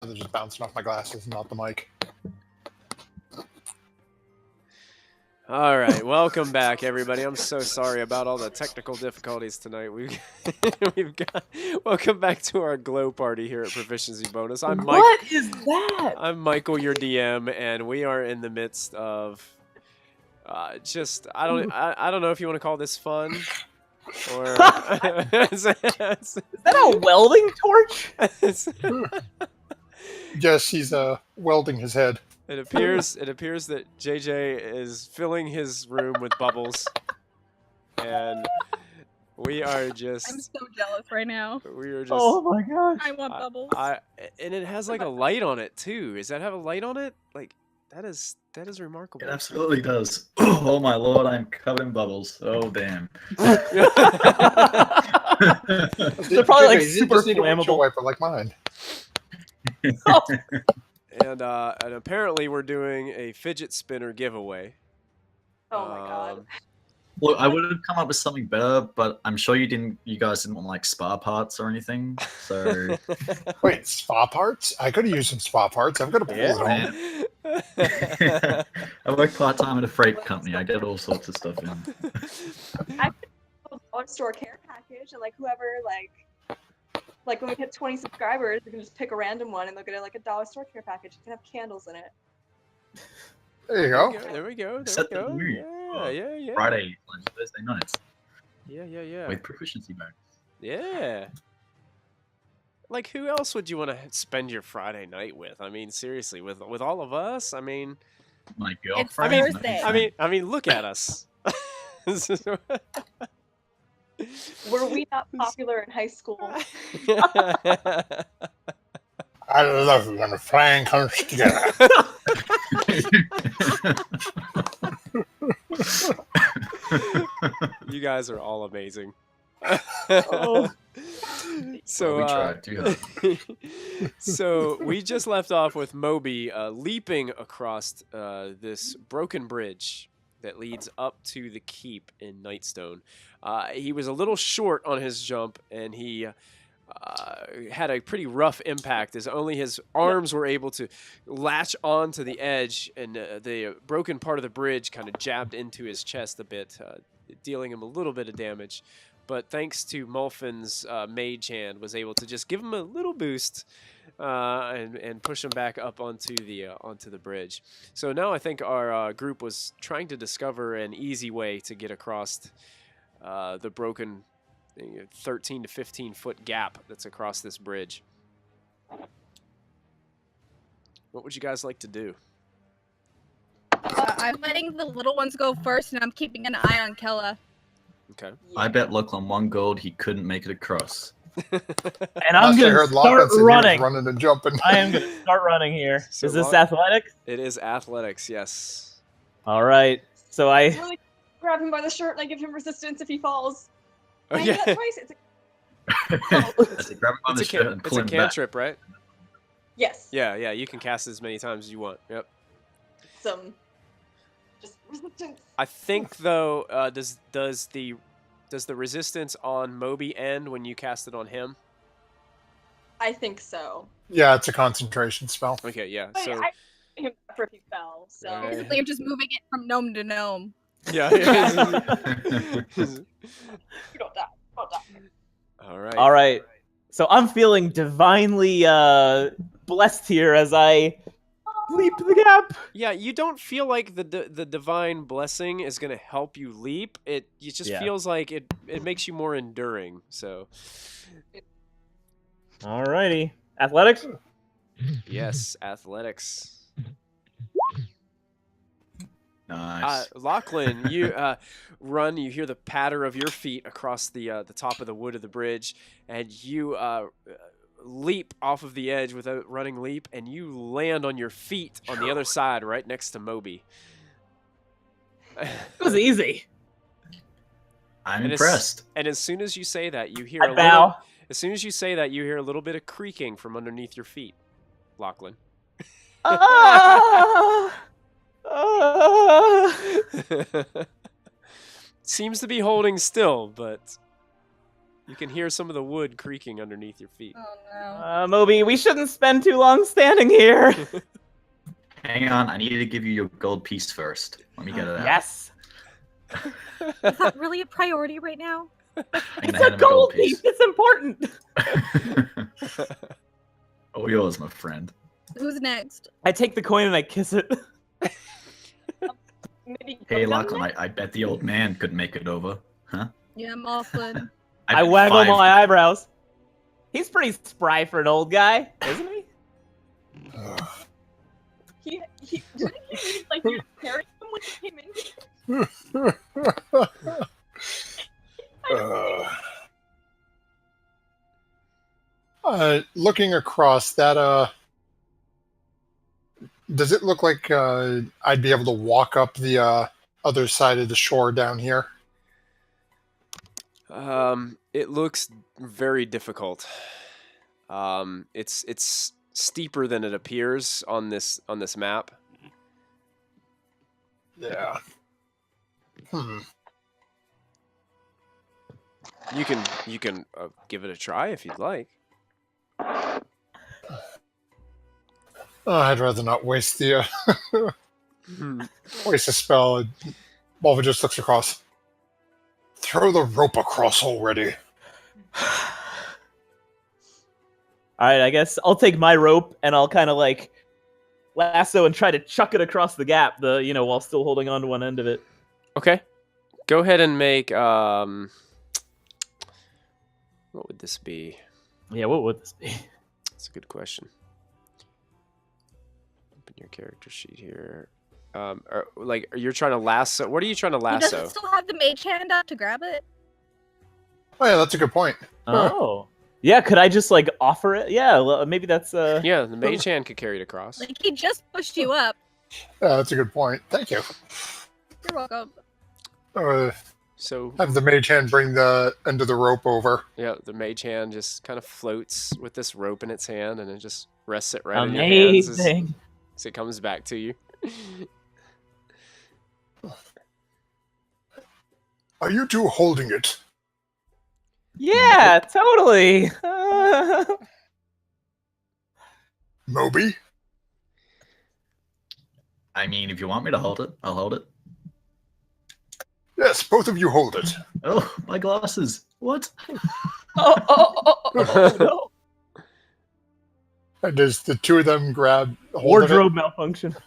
They're just bouncing off my glasses, not the mic. All right, welcome back, everybody. I'm so sorry about all the technical difficulties tonight. We've got welcome back to our glow party here at Proficiency Bonus. I'm Mike. What is that? I'm Michael, your DM, and we are in the midst of I don't know if you want to call this fun or Is that a welding torch? Yes, he's welding his head. It appears that JJ is filling his room with bubbles, and we are just. I'm so jealous right now. We are just. Oh my gosh! I want bubbles. And it has like a light on it too. Does that have a light on it? Like that is remarkable. It absolutely does. Oh my lord, I'm covered in bubbles. Oh damn. They're probably like You super just need a windshield flammable. wiper like mine. And apparently we're doing a fidget spinner giveaway. Oh my god. Look, I would have come up with something better, but I'm sure you guys didn't want like spa parts or anything. So Wait, spa parts? I could have used some spa parts. I've got a pool at home. I work part-time at a freight company. I get all sorts of stuff in. I could do a dollar store care package, and like whoever like when we hit 20 subscribers, we can just pick a random one and they'll get like a dollar store care package. It can have candles in it. There you go. There we go. Set the mood. Yeah. Friday, like Thursday nights. Yeah. With proficiency bonus. Yeah. Like, who else would you want to spend your Friday night with? I mean, seriously, with all of us. I mean, My It's girlfriend. Thursday. I mean, look at us. Were we not popular in high school? I love it when a plan comes together. You guys are all amazing. Oh. So, we tried too hard. so we just left off with Moby leaping across this broken bridge that leads up to the keep in Nightstone. He was a little short on his jump, and he had a pretty rough impact as only his arms were able to latch onto the edge, and the broken part of the bridge kind of jabbed into his chest a bit, dealing him a little bit of damage. But thanks to Mulfin's mage hand, was able to just give him a little boost and push him back up onto the bridge. So now I think our group was trying to discover an easy way to get across the broken 13 to 15 foot gap that's across this bridge. What would you guys like to do? I'm letting the little ones go first, and I'm keeping an eye on Kella. Okay. I bet Lachlan 1 gold he couldn't make it across. And I'm Last I gonna heard start Lachlan said he was running. running and jumping. I am gonna start running here. So Is this Lach- athletics? It is athletics, yes. All right. So I. Really grab him by the shirt and I give him resistance if he falls. Oh, Can I do yeah. that twice? It's That's it, grab him on the It's shirt and a pull him back. cantrip, right? yes. Yeah. You can cast it as many times as you want. Yep. Some just resistance. I think though, does the resistance on Moby end when you cast it on him? I think so. Yeah, it's a concentration spell. Okay, yeah. But So I him for if he fell. So Yeah. Basically, I'm just moving it from gnome to gnome. yeah. you don't die. Don't die. All right. All right. So I'm feeling divinely blessed here as I leap the gap. Yeah, you don't feel like the divine blessing is gonna help you leap. It just Yeah. feels like it makes you more enduring. So Alrighty. Athletics? yes, athletics. Nice. Lachlan, you run. You hear the patter of your feet across the top of the wood of the bridge, and you leap off of the edge with a running leap, and you land on your feet on the other side, right next to Moby. It was easy. I'm and impressed. And as soon as you say that, you hear I bow. As soon as you say that, you hear a little bit of creaking from underneath your feet, Lachlan. Ah! Ah! Seems to be holding still, but You can hear some of the wood creaking underneath your feet. Oh no. Moby, we shouldn't spend too long standing here. Hang on, I need to give you your gold piece first. Let me get it out. Yes. Is that really a priority right now? I'm It's gonna a hand him gold piece. It's important. Oh, yours, my friend. Who's next? I take the coin and I kiss it. Maybe Hey, go down Lachlan, I bet the old man could make it over. Huh? Yeah, Mifflin. I bet waggle 5 my eyebrows. He's pretty spry for an old guy, isn't he? He didn't he like you carried him when he came in? Looking across that, does it look like I'd be able to walk up the other side of the shore down here? It looks very difficult. It's steeper than it appears on this map. Yeah. You can give it a try if you'd like. I'd rather not waste the waste a spell. Volva just looks across. Throw the rope across already. Alright, I guess I'll take my rope and I'll kind of like lasso and try to chuck it across the gap, while still holding on to one end of it. Okay. Go ahead and make what would this be? Yeah, what would this be? That's a good question. Open your character sheet here. You're trying to lasso. What are you trying to He lasso? doesn't still have the mage hand up to grab it. Oh yeah, that's a good point. Oh. Yeah, could I just like offer it? Yeah, well, maybe that's Yeah, the mage hand could carry it across. Like he just pushed you up. Yeah, that's a good point. Thank you. You're welcome. So Have the mage hand bring the end of the rope over. yeah, the mage hand just kind of floats with this rope in its hand, and it just rests it right in your hands amazing. as it comes back to you. Are you two holding it? Yeah, totally. Moby? I mean, if you want me to hold it, I'll hold it. Yes, both of you hold it. Oh, my glasses. What? No. And as the two of them grab hold Wardrobe of malfunction. it,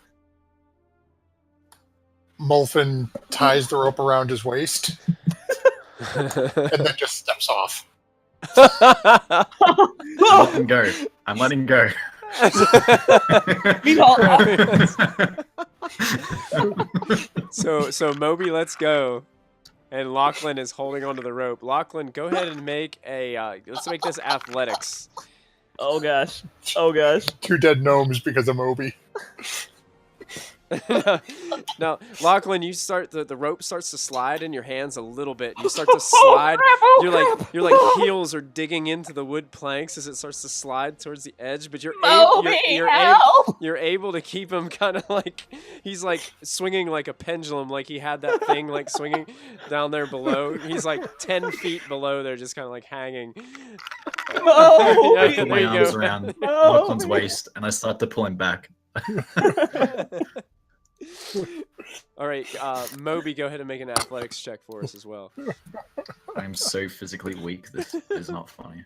Mulfin ties the rope around his waist and then just steps off. I'm letting go. I'm letting go. So Moby, let's go. And Lachlan is holding onto the rope. Lachlan, go ahead and make let's make this athletics. Oh gosh. Oh gosh. Two dead gnomes because of Moby. Now, Lachlan, you start the rope starts to slide in your hands a little bit. You start to slide. Your heels are digging into the wood planks as it starts to slide towards the edge. But you're able to keep him kind of like he's like swinging like a pendulum, like he had that thing like swinging down there below. He's like 10 feet below there, just kind of like hanging. I put my arms around Lachlan's waist and I start to pull him back. All right, Moby, go ahead and make an athletics check for us as well. I'm so physically weak, this is not funny.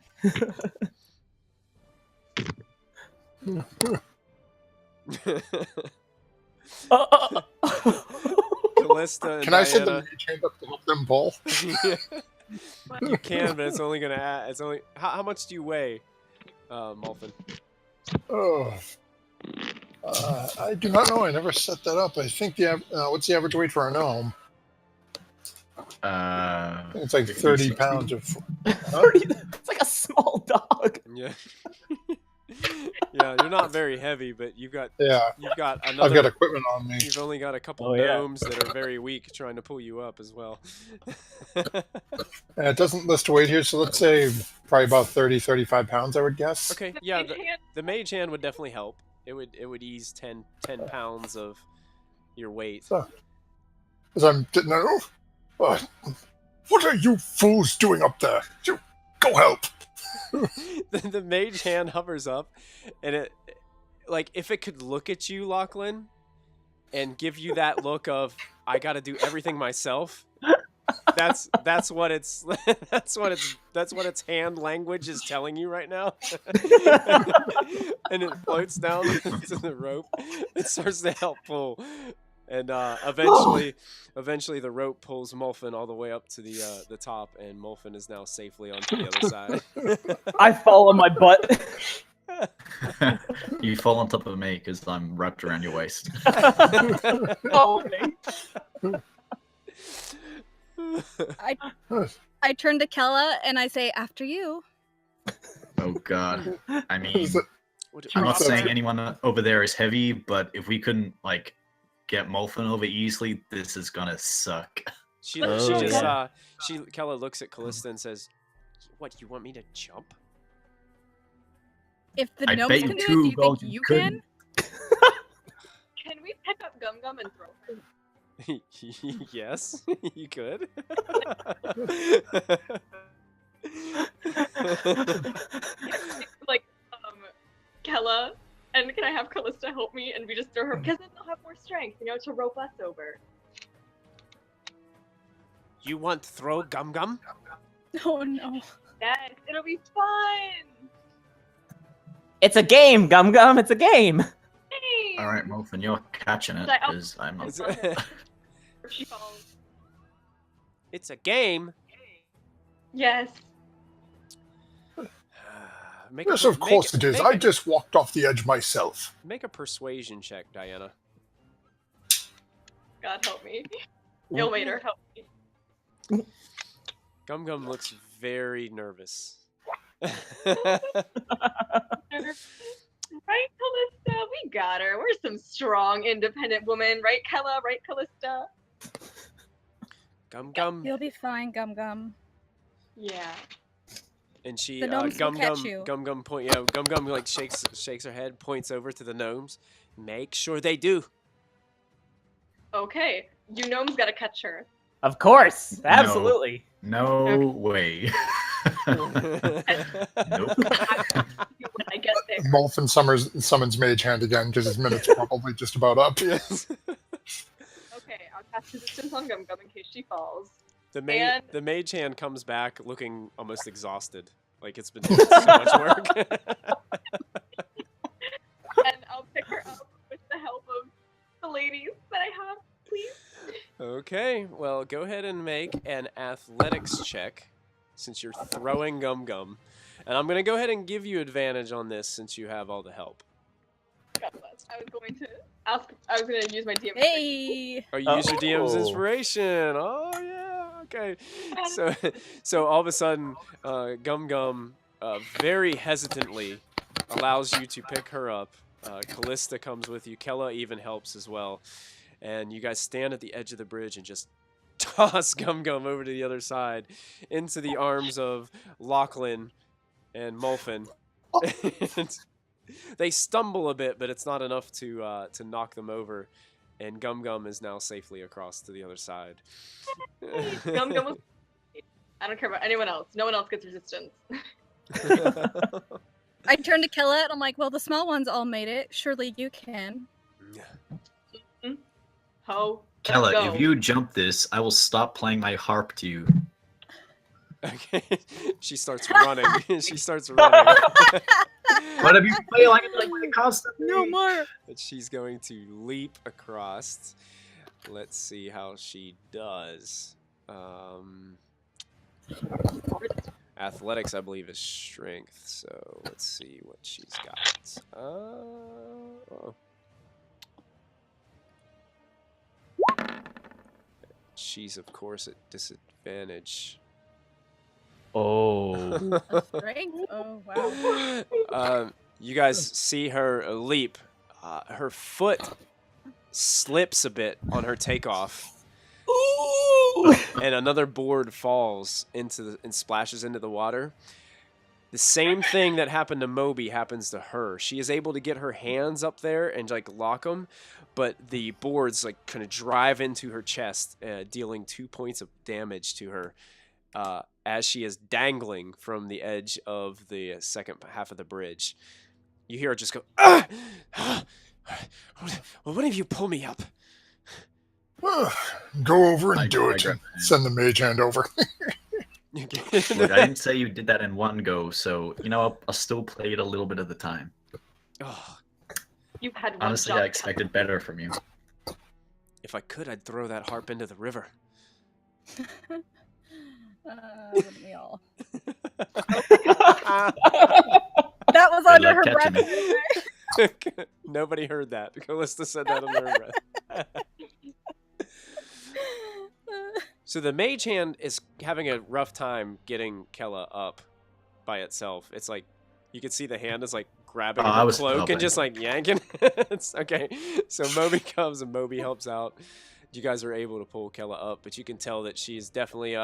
Callista and Can I send the Diana. mage hand up to help them pull? Yeah. You can, but it's only gonna add. It's only how much do you weigh, Mulfin? Oh. I do not know. I never set that up. I think what's the average weight for a gnome? It's like 30 pounds of. 30, it's like a small dog. Yeah. Yeah, you're not very heavy, but you've got Yeah, another. I've got equipment on me. You've only got a couple Oh, yeah. gnomes that are very weak trying to pull you up as well. And it doesn't list weight here, so let's say probably about 30, 35 pounds, I would guess. Okay, yeah, the mage hand would definitely help. It would ease 10 pounds of your weight. So, as I'm no, what are you fools doing up there? Go help. The mage hand hovers up, and it, like, if it could look at you, Lachlan, and give you that look of I got to do everything myself. That's what its that's what its hand language is telling you right now. And it floats down to the rope. It starts to help pull, and eventually the rope pulls Molfin all the way up to the top, and Molfin is now safely onto the other side. I fall on my butt. You fall on top of me because I'm wrapped around your waist. Oh, okay. I turn to Kella and I say, "After you." Oh god. I mean, What- I'm not So- saying anyone over there is heavy, but if we couldn't like get Molfin over easily, this is gonna suck. She Oh, just yeah. Kella looks at Callista and says, "What, you want me to jump?" If the I gnomes bet can you do it, two do you think gold you couldn't. can? Can we pick up Gum Gum and throw her? Yes, you could. Like, Kella, and can I have Callista help me and we just throw her? Because then they'll have more strength, you know, to rope us over. You want to throw Gum Gum? Oh no. Yes, it'll be fun! It's a game, Gum Gum. It's a game. Hey! All right, Molfin, you're catching it Like, oh. because I'm not. It's, If she falls. it's a game. Yes. Make Yes, a, of course make, it is. Make, I just walked off the edge myself. make a persuasion check, Diana. God help me. Ilmater, help me. Gum Gum looks very nervous. Right, Callista? We got her. We're some strong, independent woman. Right, Kella? Right, Callista? Gum Gum, You'll be fine, Gum Gum. Yeah. and she The gnomes will Gum catch Gum you. Gum Gum point. Yeah, Gum Gum like shakes her head, points over to the gnomes. Make sure they do. Okay. You gnomes gotta catch her. Of course, absolutely. No way. Nope. When I get there. Molfin summons Mage Hand again because his minute's probably just about up. Yes. Okay, I'll cast resistance on Gum Gum in case she falls. The mage hand comes back looking almost exhausted, like it's been doing so much work. And I'll pick her up with the help of the ladies that I have, please. Okay, well, go ahead and make an athletics check since you're throwing Gum Gum, and I'm gonna go ahead and give you advantage on this since you have all the help. God bless. I was going to ask. I was going to use my DM. Hey! Oh, you use your DM's Oh. inspiration. Oh yeah, okay. So all of a sudden, Gum Gum very hesitantly allows you to pick her up. Callista comes with you. Kella even helps as well. And you guys stand at the edge of the bridge and just toss Gum Gum over to the other side into the arms of Lachlan and Molfin. And they stumble a bit, but it's not enough to knock them over. And Gum Gum is now safely across to the other side. Gum Gum was. I don't care about anyone else. No one else gets resistance. I turn to Kella and I'm like, well, the small ones all made it. Surely you can. Ho. Kella, go. if you jump this, I will stop playing my harp to you. Okay, she starts running. She starts running. What have you play like constantly? No more. But she's going to leap across. Let's see how she does. Athletics, I believe, is strength. So let's see what she's got. Oh. She's, of course, at disadvantage. Oh. Strength? Oh, wow. You guys see her leap. Her foot slips a bit on her takeoff. And another board falls and splashes into the water. The same thing that happened to Moby happens to her. She is able to get her hands up there and like lock them, but the boards like kind of drive into her chest, dealing 2 points of damage to her. as she is dangling from the edge of the second half of the bridge. You hear her just go, ah! Well, one of you pull me up. Go over and I do it. grab And send the mage hand over. Look, I didn't say you did that in one go, so you know I'll still play it a little bit at a time. Oh, You've had one Honestly, jump. I expected better from you. if I could, I'd throw that harp into the river. Wouldn't we all? That was under luck her catching breath. Nobody heard that. Callista said that under her breath. So the mage hand is having a rough time getting Kella up by itself. It's like you can see the hand is like grabbing I her was cloak helping. and just like yanking. It's okay. So Moby comes and Moby helps out. You guys are able to pull Kella up, but you can tell that she's definitely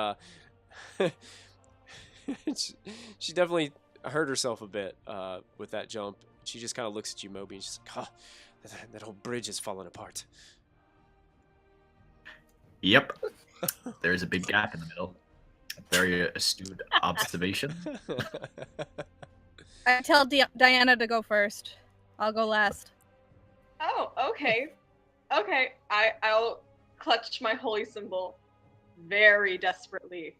she definitely hurt herself a bit with that jump. She just kind of looks at you, Moby, and she's like, "Oh, that whole bridge is falling apart." Yep. There is a big gap in the middle. Very astute observation. I tell Diana to go first. I'll go last. Oh, okay. Okay, I'll clutch my holy symbol very desperately,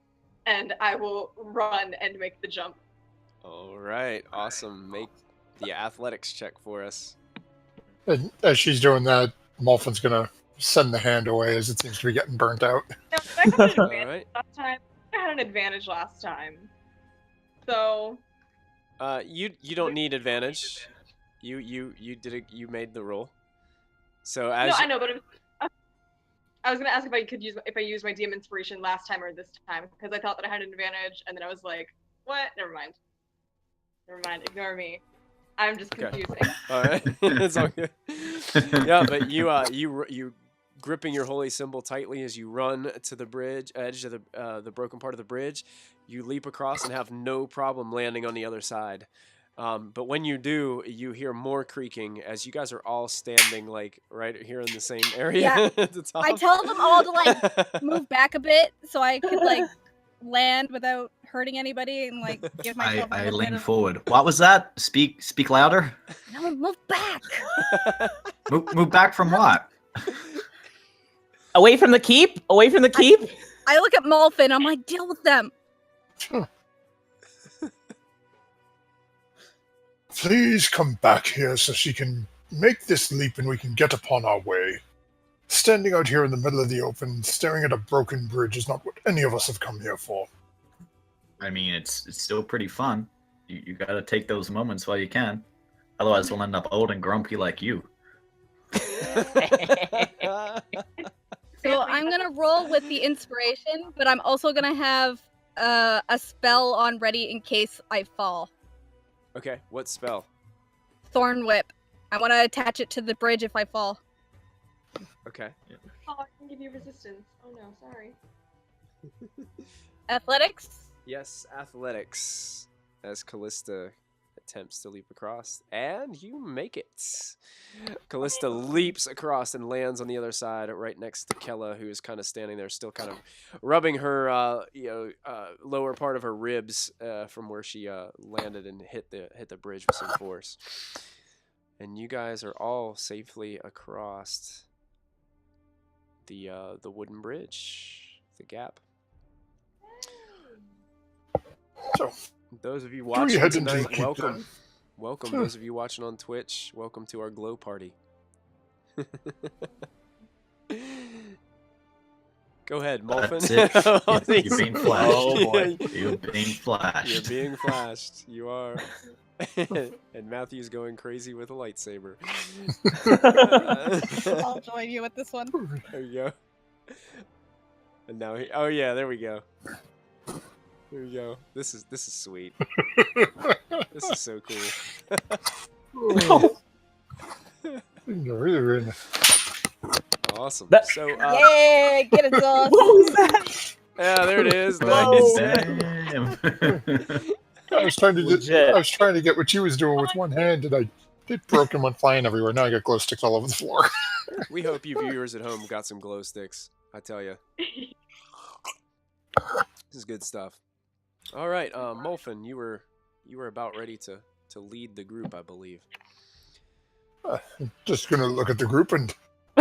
and I will run and make the jump. All right, awesome. Make the athletics check for us. And as she's doing that, Molfin's gonna send the hand away as it seems to be getting burnt out. No, I had an advantage right. last time. I had an advantage last time. So You don't need advantage. You did it. You made the roll. So as no, I know, but I was gonna ask if I used my DM inspiration last time or this time because I thought that I had an advantage, and then I was like, what? Never mind. Ignore me. I'm just Okay. confusing. all right, it's all good. Yeah, but you gripping your holy symbol tightly as you run to the edge of the broken part of the bridge. You leap across and have no problem landing on the other side. But when you do, you hear more creaking as you guys are all standing like right here in the same area Yeah. at the top. I tell them all to like move back a bit so I could like land without hurting anybody and like give myself a I little bit lean of... forward. What was that? Speak louder. No, move back. Move back from what? Away from the keep? Away from the keep? I look at Molfin. I'm like, deal with them. Please come back here so she can make this leap and we can get upon our way. Standing out here in the middle of the open, staring at a broken bridge is not what any of us have come here for. I mean, it's still pretty fun. You gotta take those moments while you can. Otherwise, we'll end up old and grumpy like you. So I'm gonna roll with the inspiration, but I'm also gonna have a spell on ready in case I fall. Okay, what spell? Thorn Whip. I want to attach it to the bridge if I fall. Okay. Oh, I can give you resistance. Oh no, sorry. Athletics? Yes, athletics. As Callista attempts to leap across, and you make it. Callista leaps across and lands on the other side, right next to Kella, who is kind of standing there, still kind of rubbing her, lower part of her ribs from where she landed and hit the bridge with some force. And you guys are all safely across the wooden bridge, the gap. So, Those of you we watching head into the tonight, keep welcome. then? Welcome, those of you watching on Twitch. Welcome to our glow party. Go ahead, Molfin. That's it. You're being flashed. Oh, boy. You're being flashed. You're being flashed. You are. And Matthew's going crazy with a lightsaber. I'll join you with this one. There you go. And now oh yeah, there we go. There you go. This is sweet. This is so cool. Oh. You're in. Awesome. That- So Yay! Get it, Sauce. What was that? yeah, there it is. Oh, Nice. damn. I was trying to Legit. I was trying to get what she was doing with one hand, and it broke and went flying everywhere. Now I got glow sticks all over the floor. We hope you viewers at home got some glow sticks. I tell you, this is good stuff. All right, Molfin, you were about ready to lead the group, I believe. Just gonna look at the group and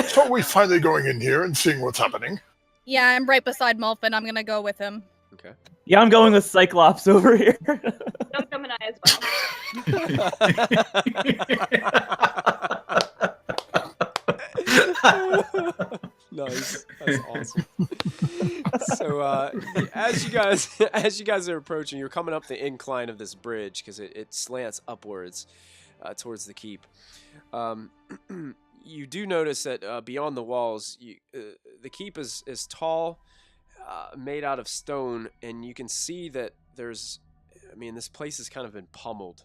so are we finally going in here and seeing what's happening? Yeah, I'm right beside Molfin. I'm gonna go with him. Okay. Yeah, I'm going with Cyclops over here. Gum and I as well. Nice. That's awesome. So as you guys are approaching, you're coming up the incline of this bridge because it slants upwards towards the keep. You do notice that beyond the walls, the keep is tall, made out of stone, and you can see that this place has kind of been pummeled.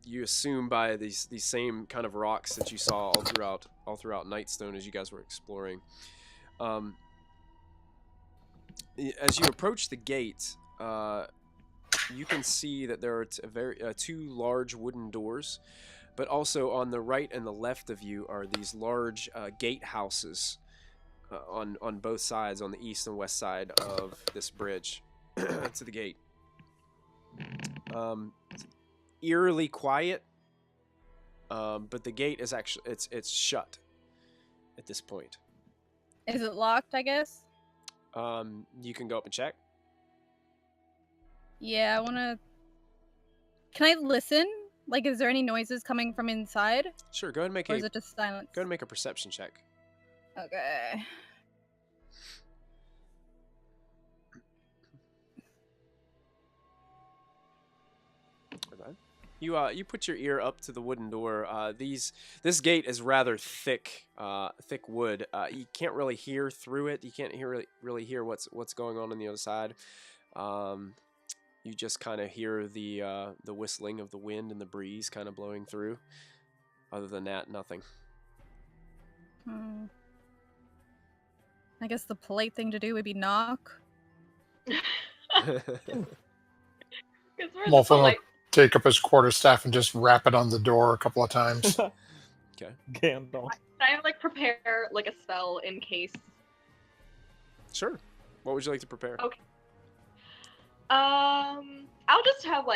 You assume by these same kind of rocks that you saw all throughout Nightstone as you guys were exploring. As you approach the gate, you can see that there are two large wooden doors, but also on the right and the left of you are these large gatehouses on both sides, on the east and west side of this bridge to the gate. Eerily quiet, but the gate is actually it's shut at this point. Is it locked, I guess? You can go up and check. Yeah, I wanna... Can I listen? Like, is there any noises coming from inside? Sure, go ahead and make Or is it just silence? go ahead and make a perception check. Okay. You put your ear up to the wooden door. This gate is rather thick wood. You can't really hear through it. You can't really hear what's going on the other side. You just kind of hear the whistling of the wind and the breeze kind of blowing through. Other than that, nothing. I guess the polite thing to do would be knock. Molfin will take up his quarterstaff and just rap it on the door a couple of times. Okay. Gandalf. Can I prepare a spell in case? Sure. What would you like to prepare? Okay. I'll just have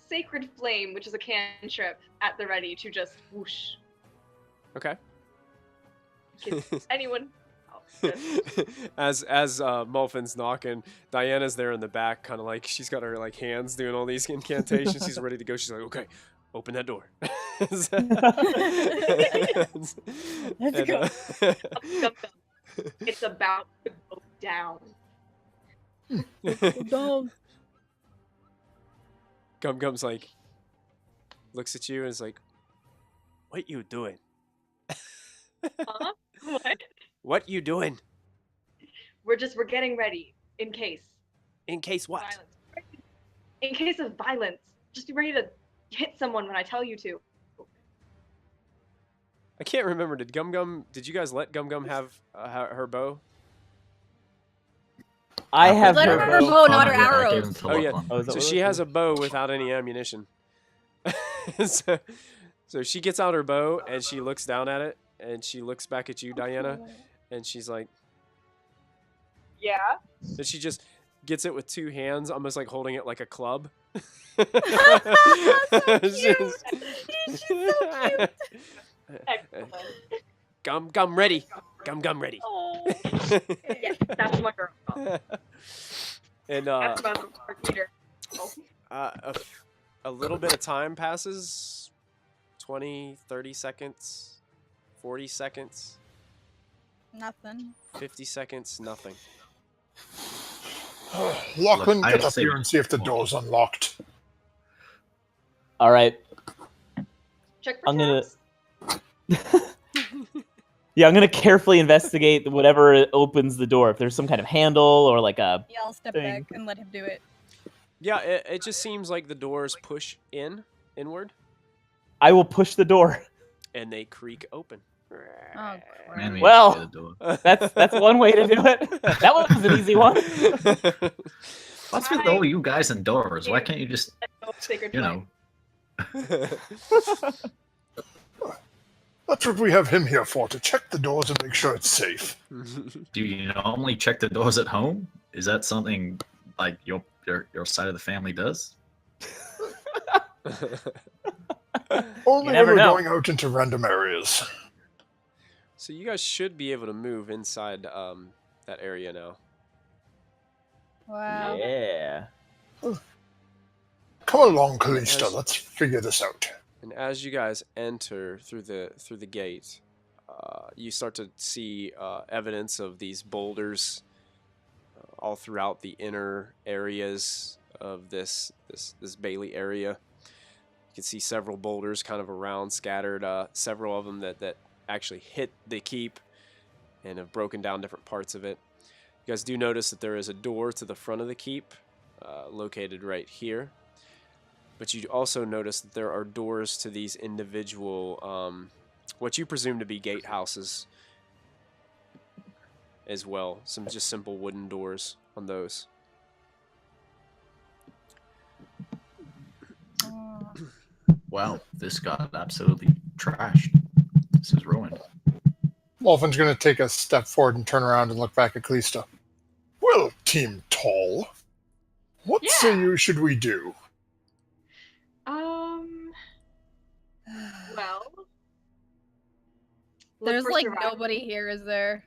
Sacred Flame, which is a cantrip, at the ready to just whoosh. Okay. Anyone? As Molfin's knocking, Diana's there in the back, kind of she's got her hands doing all these incantations. She's ready to go. She's like, okay, open that door. Let's go. It's about to go down. Gum's looks at you and is like, what you doing? Huh? What? What you doing? We're getting ready in case. In case what? Violence. In case of violence. Just be ready to hit someone when I tell you to. I can't remember. Did you guys let Gum have her bow? I have Let her her have her bow. bow, not her I gave arrows. him to Oh, yeah. look on. Oh, is that So what she it has is? a bow without any ammunition. So she gets out her bow and she looks down at it and she looks back at you, Diana, and she's like, Yeah. and she just gets it with two hands, almost holding it like a club. So cute. She's so cute. Excellent. Gum ready. Gum ready. Oh. Yes, that's my girl. And That's my leader. Oh. a little bit of time passes. 20, 30 seconds, 40 seconds, Nothing. 50 seconds, nothing. Lachlan, Look, get I up see- here and see if the door's unlocked. All right. Check for I'm gonna- traps. Yeah, I'm gonna carefully investigate whatever opens the door. If there's some kind of handle or a Yeah, I'll step Thing. back and let him do it. Yeah, it just seems like the doors push inward, I will push the door. and they creak open. Oh, Man, crap. we Well. need to do it. That's one way to do it. That one was an easy one. What's with all you guys indoors? Why can't you just, Sacred you know? That's what we have him here for, to check the doors and make sure it's safe. Do you normally check the doors at home? Is that something your your side of the family does. Only never when we're know. going out into random areas. So you guys should be able to move inside that area now. Wow. Yeah. Come along, Callista. As- Let's figure this out. And as you guys enter through the gate, you start to see evidence of these boulders all throughout the inner areas of this Bailey area. You can see several boulders kind of around, scattered. Several of them that actually hit the keep and have broken down different parts of it. You guys do notice that there is a door to the front of the keep, located right here. But you also notice that there are doors to these individual, what you presume to be gatehouses as well. Some just simple wooden doors on those. Wow, this got absolutely trashed. This is ruined. Wolfen's going to take a step forward and turn around and look back at Callista. Well, Team Tall, what say Yeah. you should we do? Well, look There's for like survivors. nobody here, is there?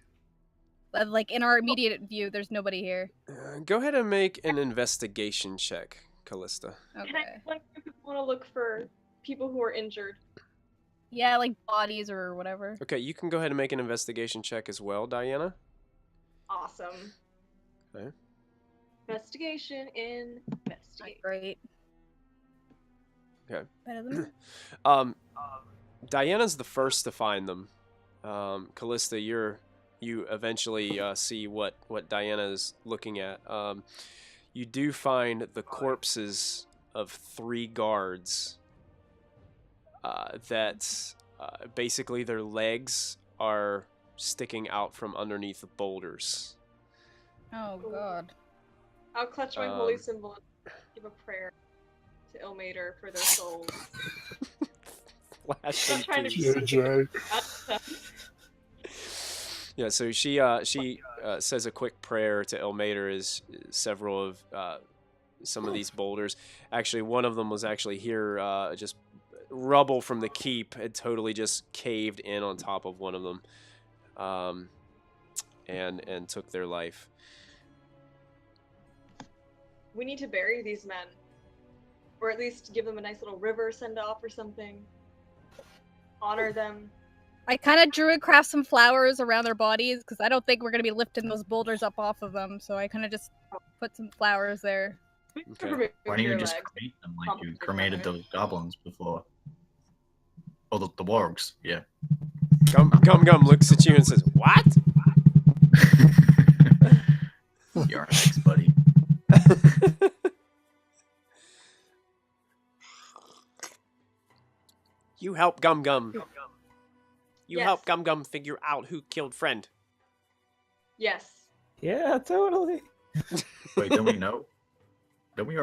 Like in our immediate view, there's nobody here. Go ahead and make an investigation check, Callista. Can Okay. I want to look for people who are injured? Yeah, like bodies or whatever. Okay, you can go ahead and make an investigation check as well, Diana. Awesome. Okay. Investigation. Not great. Okay. Better than me. Diana's the first to find them. Callista, you eventually see what Diana is looking at. You do find the corpses of 3 guards that basically their legs are sticking out from underneath the boulders. Oh god. I'll clutch my holy symbol and give a prayer to Ilmater for their souls. Flash I'm trying to be increase. JJ. Yeah, so she says a quick prayer to Ilmater as several of some of these boulders. Actually, one of them was actually here, just rubble from the keep had totally just caved in on top of one of them, and took their life. We need to bury these men. Or at least give them a nice little river send-off or something. Honor them. I kind of drew and craft some flowers around their bodies because I don't think we're gonna be lifting those boulders up off of them. So I kind of just put some flowers there. Okay. Why don't you just cremate them like you cremated those goblins before? Oh, the wargs, yeah. Gum looks at you and says, "What?" You're next, buddy. You help Gum. You Yes. help Gum figure out who killed friend. Yes. Yeah, totally. Wait, don't we know? Don't we? We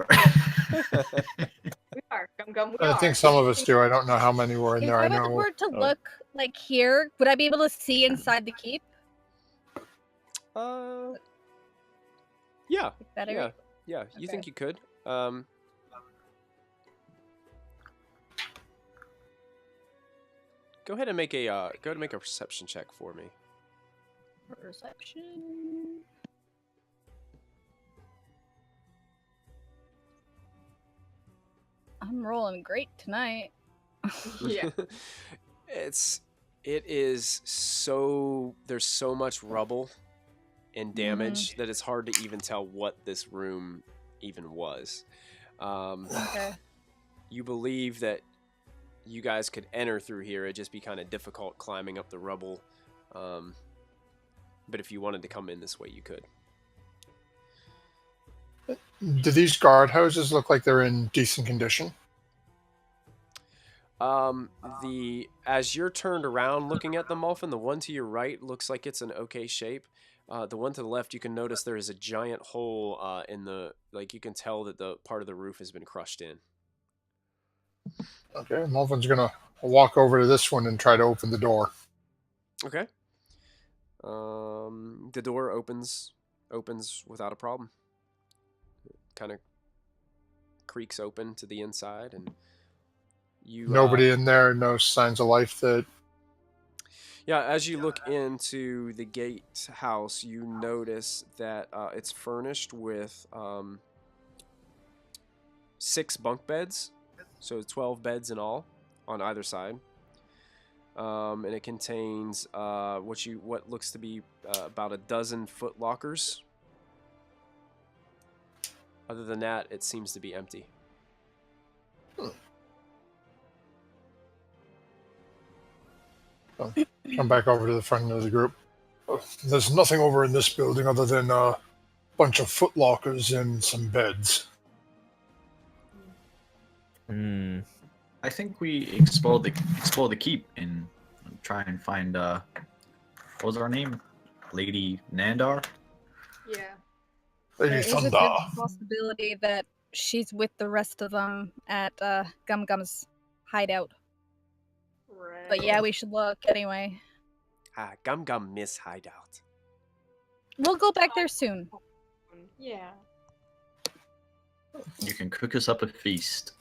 are. Gum, we I are. think some of us do. I don't know how many were in If there. I I were know. to look like here, would I be able to see inside the keep? Yeah. Better. Yeah. You Okay. think you could? Go ahead and make a perception check for me. Perception. I'm rolling great tonight. Yeah. It is so, there's so much rubble and damage that it's hard to even tell what this room even was. Okay. You believe that you guys could enter through here. It'd just be kind of difficult climbing up the rubble. But if you wanted to come in this way, you could. Do these guardhouses look like they're in decent condition? As you're turned around looking at them, Molfin, the one to your right looks like it's in okay shape. The one to the left, you can notice there is a giant hole in the, like you can tell that the part of the roof has been crushed in. Okay, Mulvin's gonna walk over to this one and try to open the door. Okay. The door opens without a problem. kind of creaks open to the inside, and you Nobody in there, no signs of life that... Yeah, as you look into the gatehouse, you notice that it's furnished with 6 bunk beds, so 12 beds in all on either side, and it contains what looks to be about a dozen foot lockers. Other than that, it seems to be empty. Come back over to the front of the group. There's nothing over in this building other than a bunch of footlockers and some beds. Hmm. I think we explore the keep and try and find what was her name? Lady Nandar? Yeah. Lady There is a good Nandar. possibility that she's with the rest of them at Gum Gum's hideout. Right. But yeah, we should look anyway. Gum Gum Miss Hideout. We'll go back there soon. Yeah. You can cook us up a feast.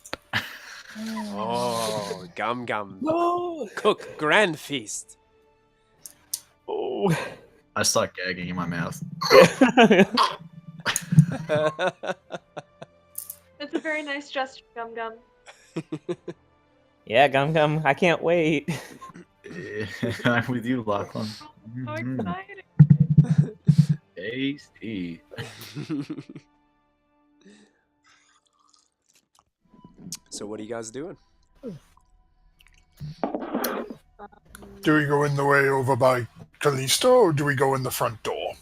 Oh, Gum Gum. No. Cook grand feast. Oh. I start gagging in my mouth. That's a very nice gesture, Gum Gum. Yeah, Gum Gum. I can't wait. I'm with you, Lachlan. So Mhm. excited. Tasty. So what are you guys doing? Do we go in the way over by Callisto, or do we go in the front door?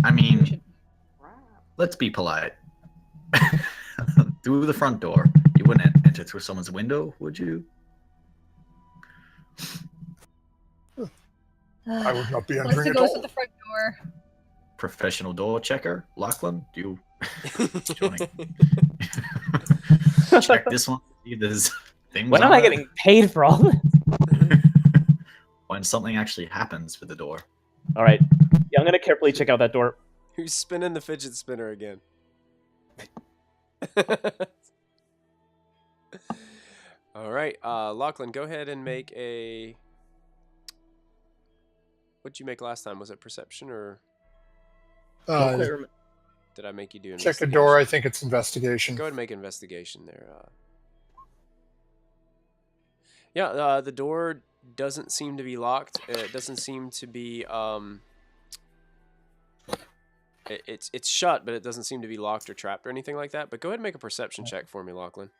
I mean, let's be polite. Through the front door. You wouldn't enter through someone's window, would you? I would not be Unless entering it at goes to all. the front door. Professional door checker, Lachlan. Do you check this one? See if there's things. When on am I it? getting paid for all this? When something actually happens with the door. All right. Yeah, I'm gonna carefully check out that door. Who's spinning the fidget spinner again? All right, Lachlan, go ahead and make a... What'd you make last time? Was it perception, or did I make you do Check a investigation? door, I think it's investigation. Go ahead and make investigation there. Yeah, the door doesn't seem to be locked. It doesn't seem to be... It's shut, but it doesn't seem to be locked or trapped or anything like that. But go ahead and make a perception check for me, Lachlan.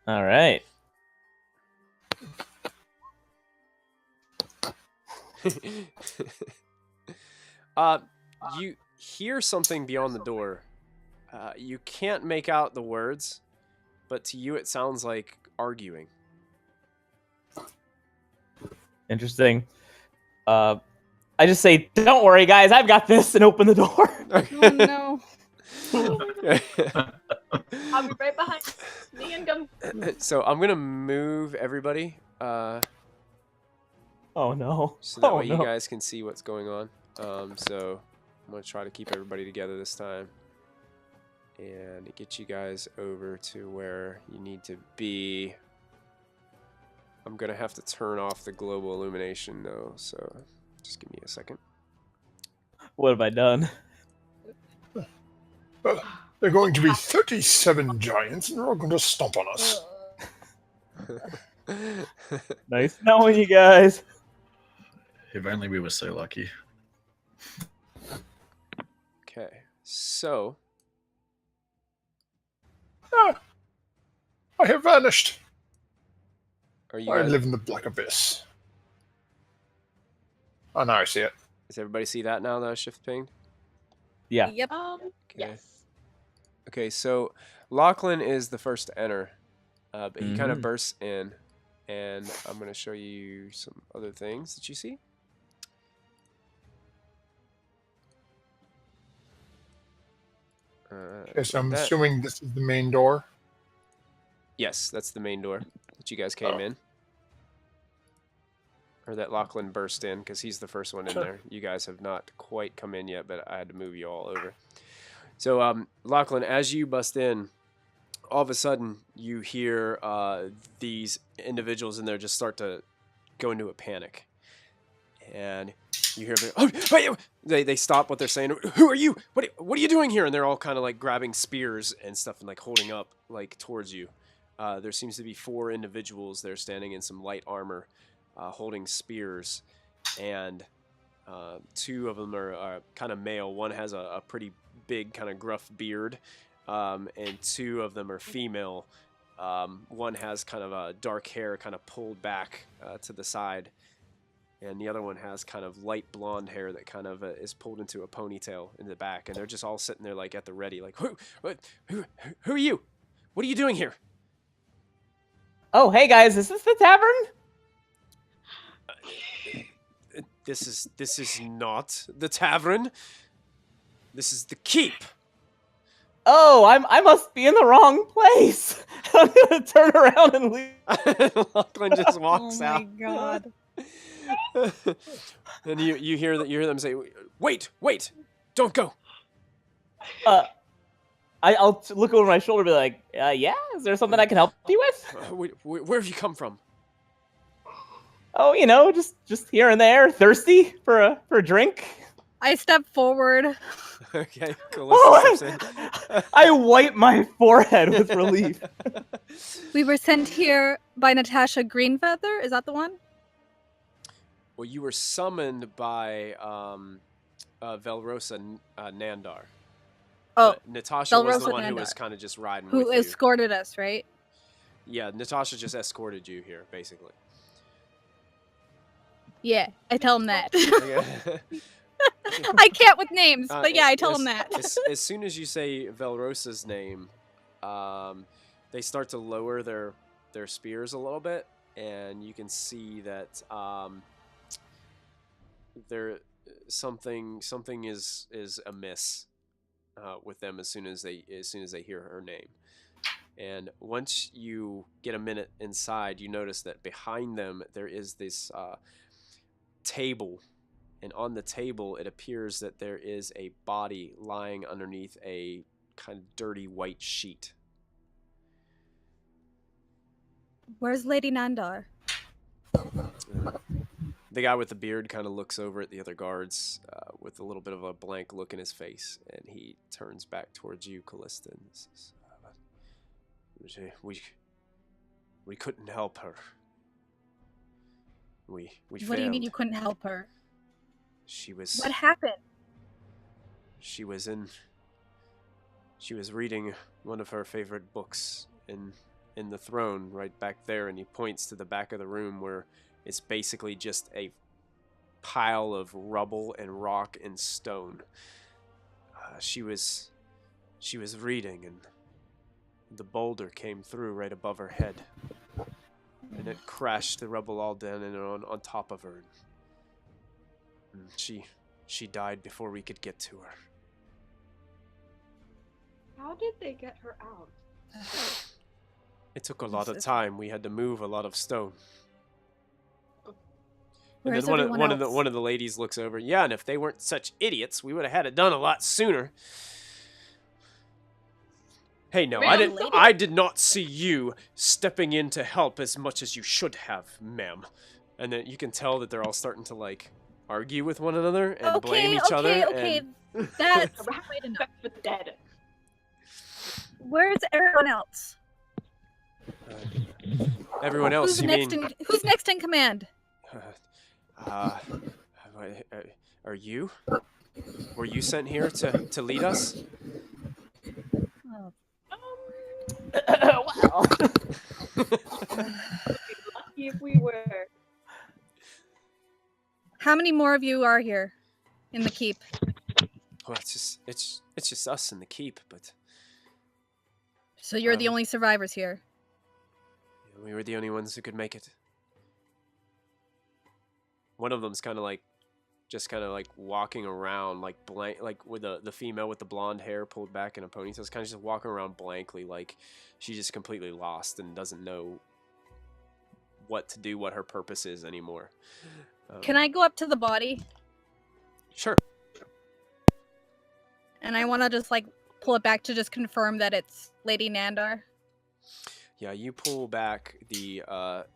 All right. You hear something beyond the door. You can't make out the words, but to you it sounds like arguing. Interesting. I just say, "Don't worry, guys. I've got this," and open the door. Oh no. I'll be right behind me and Gum. So I'm gonna move everybody, Oh no. so that Oh way no. you guys can see what's going on. So I'm gonna try to keep everybody together this time, and get you guys over to where you need to be. I'm gonna have to turn off the global illumination though, so just give me a second. What have I done? There are going to be 37 giants, and they're all going to stomp on us. Nice knowing you guys. If only we were so lucky. Okay, so Ah, I have vanished. are you I guys, live in the black abyss. Oh, now I see it. does everybody see that now that I shift pinged? Yeah. Yep. Okay. Yes. Okay, so Lachlan is the first to enter, but he kind of Mhm. bursts in, and I'm going to show you some other things that you see. Okay, so I'm that- assuming this is the main door. Yes, that's the main door that you guys came Oh. in. Or that Lachlan burst in, because he's the first one in Sure. there. You guys have not quite come in yet, but I had to move you all over. So, Lachlan, as you bust in, all of a sudden you hear these individuals in there just start to go into a panic, and you hear them, oh, wait, they stop what they're saying. Who are you? What are you doing here? And they're all kind of like grabbing spears and stuff and like holding up like towards you. There seems to be 4 individuals there standing in some light armor, holding spears, and 2 of them are kind of male. One has a pretty big kind of gruff beard, and 2 of them are female. One has kind of dark hair kind of pulled back to the side, and the other one has kind of light blonde hair that kind of is pulled into a ponytail in the back. And they're just all sitting there like at the ready, like, who are you? What are you doing here? Oh, hey guys, is this the tavern? This is not the tavern. This is the keep. Oh, I must be in the wrong place. I'm gonna turn around and leave. Lachlan just walks out. Oh my god. And you hear them say, "Wait, don't go." I'll look over my shoulder and be like, yeah, is there something I can help you with? Where have you come from? Oh, just here and there, thirsty for a drink. I step forward. Okay, cool. I wipe my forehead with relief. We were sent here by Natasha Greenfeather. Is that the one? Well, you were summoned by Velrosa Nandar. Oh, But Natasha was the Velrosa one who Nandar. was kind of just riding Who with you. escorted us, right? Yeah, Natasha just escorted you here, basically. Yeah, I tell him that. Okay. I can't with names, but yeah, I tell him that. As soon as you say Velrosa's name, they start to lower their spears a little bit, and you can see that there something is amiss with them as soon as they hear her name. And once you get a minute inside, you notice that behind them there is this table. And on the table, it appears that there is a body lying underneath a kind of dirty white sheet. Where's Lady Nandar? The guy with the beard kind of looks over at the other guards with a little bit of a blank look in his face, and he turns back towards you, Callista, and says, we couldn't help her. We What failed. do you mean you couldn't help her? She was... What happened? She was reading one of her favorite books in the throne right back there, and he points to the back of the room where it's basically just a pile of rubble and rock and stone. She was reading, and the boulder came through right above her head, and it crashed the rubble all down and on top of her. And she died before we could get to her. How did they get her out? It took a lot of time. We had to move a lot of stone. And Where's then everyone else? one of the ladies looks over. Yeah, and if they weren't such idiots, we would have had it done a lot sooner. Hey, no, Ma'am, I did not see you stepping in to help as much as you should have, ma'am. And then you can tell that they're all starting to like argue with one another and blame each other. Okay, and- that's A wait a minute. respect for the dead. Where's everyone else? Everyone else, Who's you next mean? who's next in command? Are you? Were you sent here to lead us? Oh. Wow. Lucky if we were. How many more of you are here in the keep? Well, it's just us in the keep, but So you're the Um, only survivors here. we were the only ones who could make it. One of them's kind of like walking around like blank, like with the female with the blonde hair pulled back in a ponytail. It's kind of just walking around blankly, like she's just completely lost and doesn't know what to do, what her purpose is anymore. Can I go up to the body? Sure. And I want to just like pull it back to just confirm that it's Lady Nandar. Yeah, you pull back the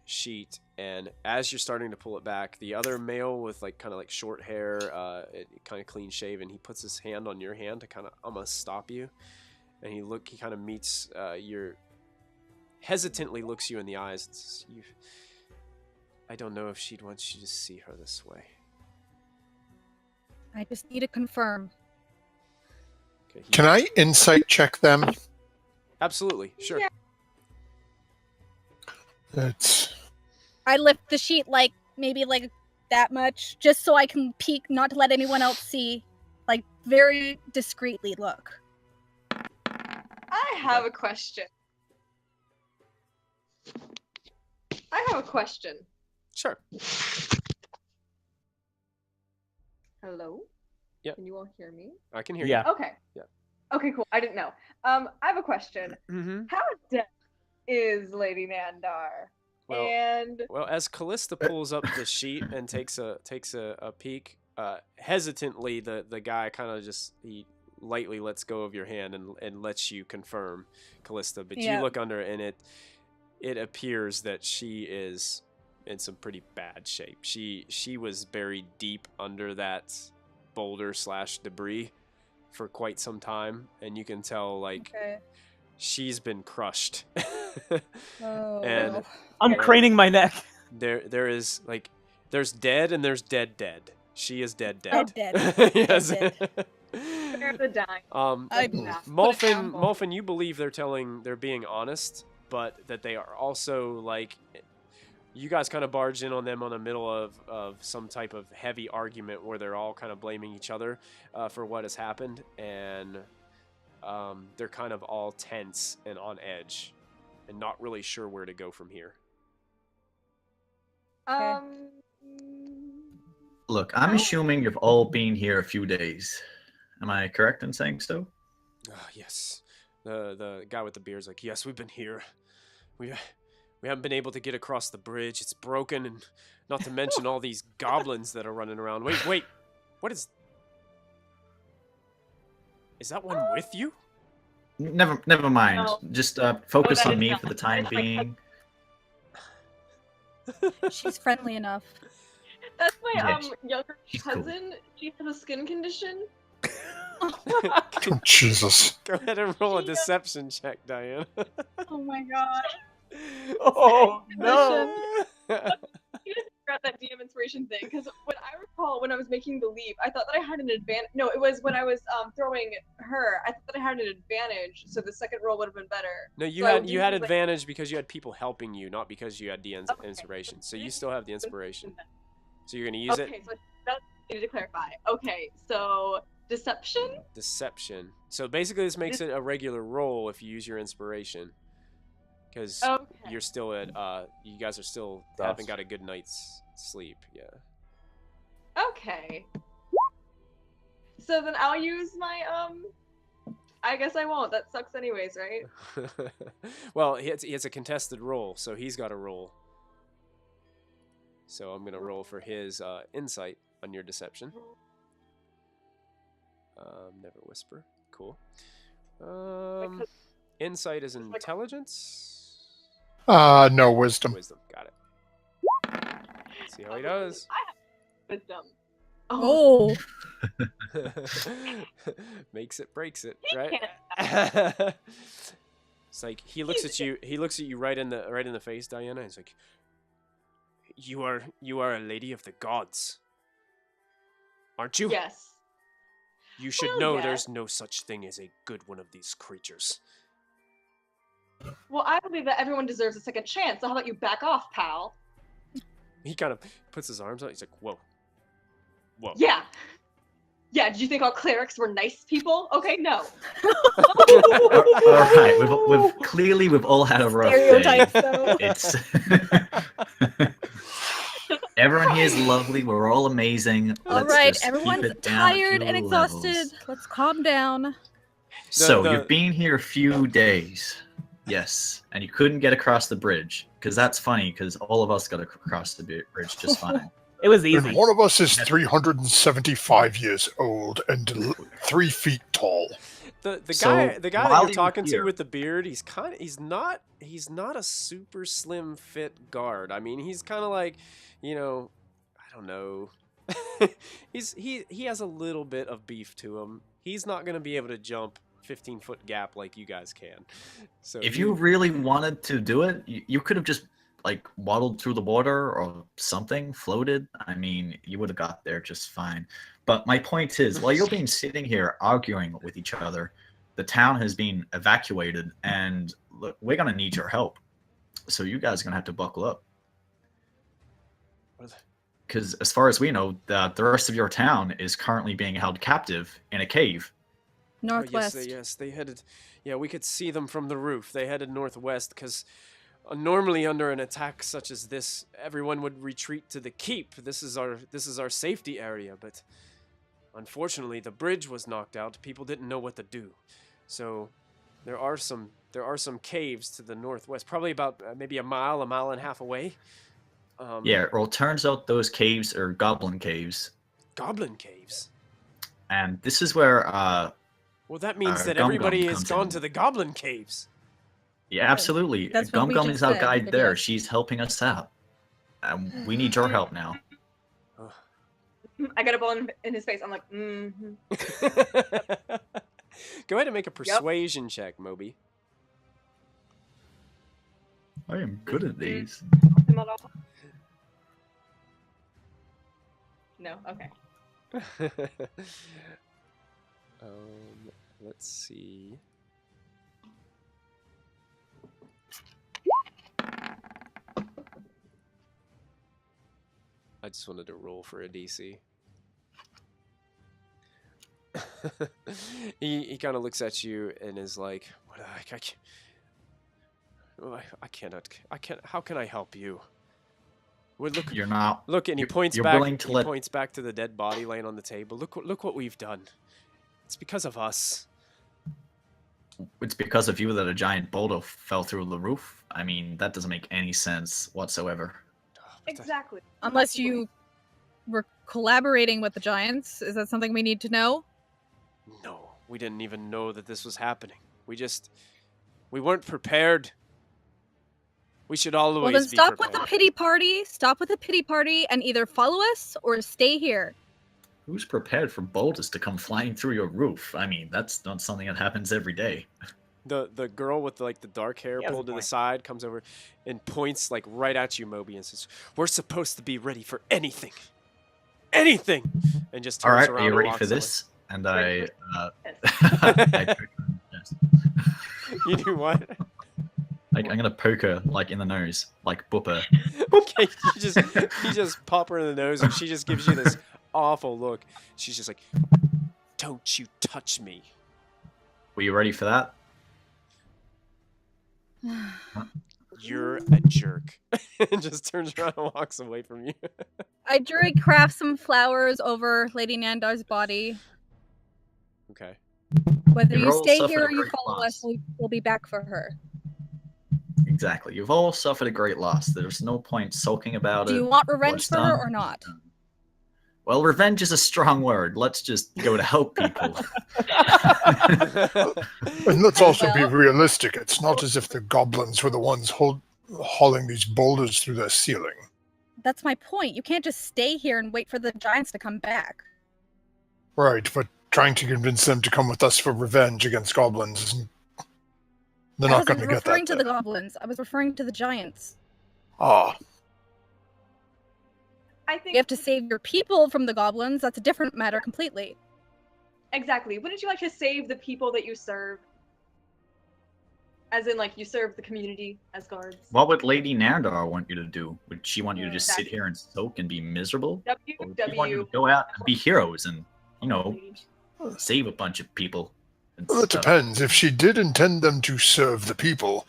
sheet, and as you're starting to pull it back, the other male with like kind of like short hair, kind of clean shaven, he puts his hand on your hand to kind of almost stop you, and he kind of meets hesitantly looks you in the eyes. And says, I don't know if she'd want you to see her this way. I just need to confirm. Okay, Can I insight check them? Absolutely, sure. Yeah. I lift the sheet like maybe like that much, just so I can peek, not to let anyone else see. Like very discreetly look. I have a question. Sure. Hello? Yep. Can you all hear me? I can hear Yeah. Okay. Yeah. Okay, cool. I didn't know. I have a question. you. Mm-hmm. How dead is Lady Nandar? Well, And well, as Callista pulls up the sheet and takes a peek, hesitantly the guy kind of just he lightly lets go of your hand and lets you confirm, Callista. But Yeah. you look under and it appears that she is in some pretty bad shape. She was buried deep under that boulder / debris for quite some time, and you can tell like Okay. she's been crushed. Oh. And I'm craning my neck. there is like there's dead and there's dead. She is dead. Dead. Yes. Dead. spare the dying. I Nah, put it down, Molfin, Paul. Molfin, you believe they're being honest, but that they are also like you guys kind of barged in on them on the middle of some type of heavy argument where they're all kind of blaming each other for what has happened, and they're kind of all tense and on edge and not really sure where to go from here. Look, I'm assuming you've all been here a few days. Am I correct in saying so? Yes. The guy with the beard is like, yes, we've been here. We haven't been able to get across the bridge. It's broken, and not to mention all these goblins that are running around. Wait. What is... Is that one with you? Never mind. No. Just focus that on is me not- for the time that's my being. She's friendly enough. That's my Yeah, younger she's cool. cousin. She has a skin condition. Oh, Jesus. Go ahead and roll a deception check, Diane. Oh my god. Oh no! You didn't figure out that DM inspiration thing, because when I recall when I was making the leap, I thought that I had an advantage. No, it was when I was throwing her. I thought that I had an advantage, so the second roll would have been better. No, you So I had would you had use, like- advantage because you had people helping you, not because you had the Okay. inspiration. So you still have the inspiration. So you're gonna use Okay, it. so that's needed to clarify. Okay, so deception. Deception. So basically, this makes it a regular roll if you use your inspiration, because Okay. you're still at you guys are still That's- haven't got a good night's sleep. Yeah. Okay. So then I'll use my I guess I won't. That sucks anyways, right? Well, he has a contested roll, so he's got a roll. So I'm gonna roll for his insight on your deception. Never whisper. Cool. Because- Insight is like- intelligence. No, wisdom. Wisdom. Got it. See how he does. I have wisdom. Oh, Oh. Makes it, breaks it, He right? It's like he looks at you. He looks at you right in the face, Diana. He's like, "You are a lady of the gods, aren't you? yes. You should Well, know yes. there's no such thing as a good one of these creatures." Well, I believe that everyone deserves a second chance. So how about you back off, pal? He kind of puts his arms out. He's like, "Whoa, whoa." Yeah. Yeah. Did you think all clerics were nice people? Okay, no. All right, we've all had a rough day. Stereotypes, though. It's everyone here is lovely. We're all amazing. All Let's right, just keep everyone's it down a tired few and exhausted. levels. Let's calm down. So The- you've been here a few days, yes, and you couldn't get across the bridge because that's funny because all of us got across the bridge just fine. It was And easy. one of us is 375 years old and 3 feet tall. The So, guy that while you're you're talking to here- with the beard, he's not a super slim fit guard. I mean, he's kind of like, I don't know. he has a little bit of beef to him. He's not going to be able to jump 15-foot gap like you guys can. So If you really wanted to do it, you could have just like waddled through the water or something, floated. I mean, you would have got there just fine. But my point is, while you're being sitting here arguing with each other, the town has been evacuated, and look, we're gonna need your help. So you guys are gonna have to buckle up. Because as far as we know, the rest of your town is currently being held captive in a cave. Northwest. Yes, they headed. Yeah, we could see them from the roof. They headed northwest because normally under an attack such as this, everyone would retreat to the keep. This is our safety area, but unfortunately, the bridge was knocked out. People didn't know what to do, so there are some caves to the northwest, probably about maybe a mile and a half away. Yeah, well, it turns out those caves are goblin caves. Goblin caves. And this is where Well, that means that Gum everybody Gum has comes gone in. to the goblin caves. Yeah, absolutely. That's what Gum we Gum just is our said, guide but there. yes. She's helping us out. We need your help now. I got a ball in his face. I'm like, mm-hmm. Go ahead and make a persuasion check, Moby. I am good at these. No, okay. Let's see. I just wanted to roll for a DC. he kind of looks at you and is like, "What? I cannot. How can I help you?" Well, look, You're not. look, and he points you're back. willing to He let- points back to the dead body laying on the table. Look what we've done. It's because of us. It's because of you that a giant boulder fell through the roof. I mean, that doesn't make any sense whatsoever. Exactly. Unless you were collaborating with the giants. Is that something we need to know? No, we didn't even know that this was happening. We weren't prepared. We should always Well, then be stop prepared. with the pity party. Stop with the pity party and either follow us or stay here. Who's prepared for boulders to come flying through your roof? I mean, that's not something that happens every day. The girl with the dark hair He has a pulled to the point. side comes over and points like right at you, Moby, and says, "We're supposed to be ready for anything, anything." And just All turns right, around are you and ready walks for away. this? And Ready I yes. You do what? Like, I'm gonna poke her like in the nose, like Booper. Okay, you just pop her in the nose, and she just gives you this awful look. She's just like, "Don't you touch me." Were you ready for that? You're a jerk. And just turns around and walks away from you. I Druid craft some flowers over Lady Nandar's body. Okay. Whether You've you all stay suffered here a or you great follow loss. us, we'll be back for her. Exactly. You've all suffered a great loss. There's no point sulking about Do it. you want revenge What's for her done or is not? done. Well, revenge is a strong word. Let's just go to help people. And let's also be Well- realistic. It's not as if the goblins were the ones hauling these boulders through the ceiling. That's my point. You can't just stay here and wait for the giants to come back. Right, but trying to convince them to come with us for revenge against goblins isn't... They're I not wasn't going to get referring that. to the there. goblins. I was referring to the giants. Ah, I think You have to save your people from the goblins. That's a different matter completely. exactly. Wouldn't you like to save the people that you serve? As in, like, you serve the community as guards. What would Lady Nandar want you to do? Would she want you to just sit here and soak and be miserable? Or would she want you to go out and be heroes and, you know, save a bunch of people? And well, it stuff? depends. If she did intend them to serve the people,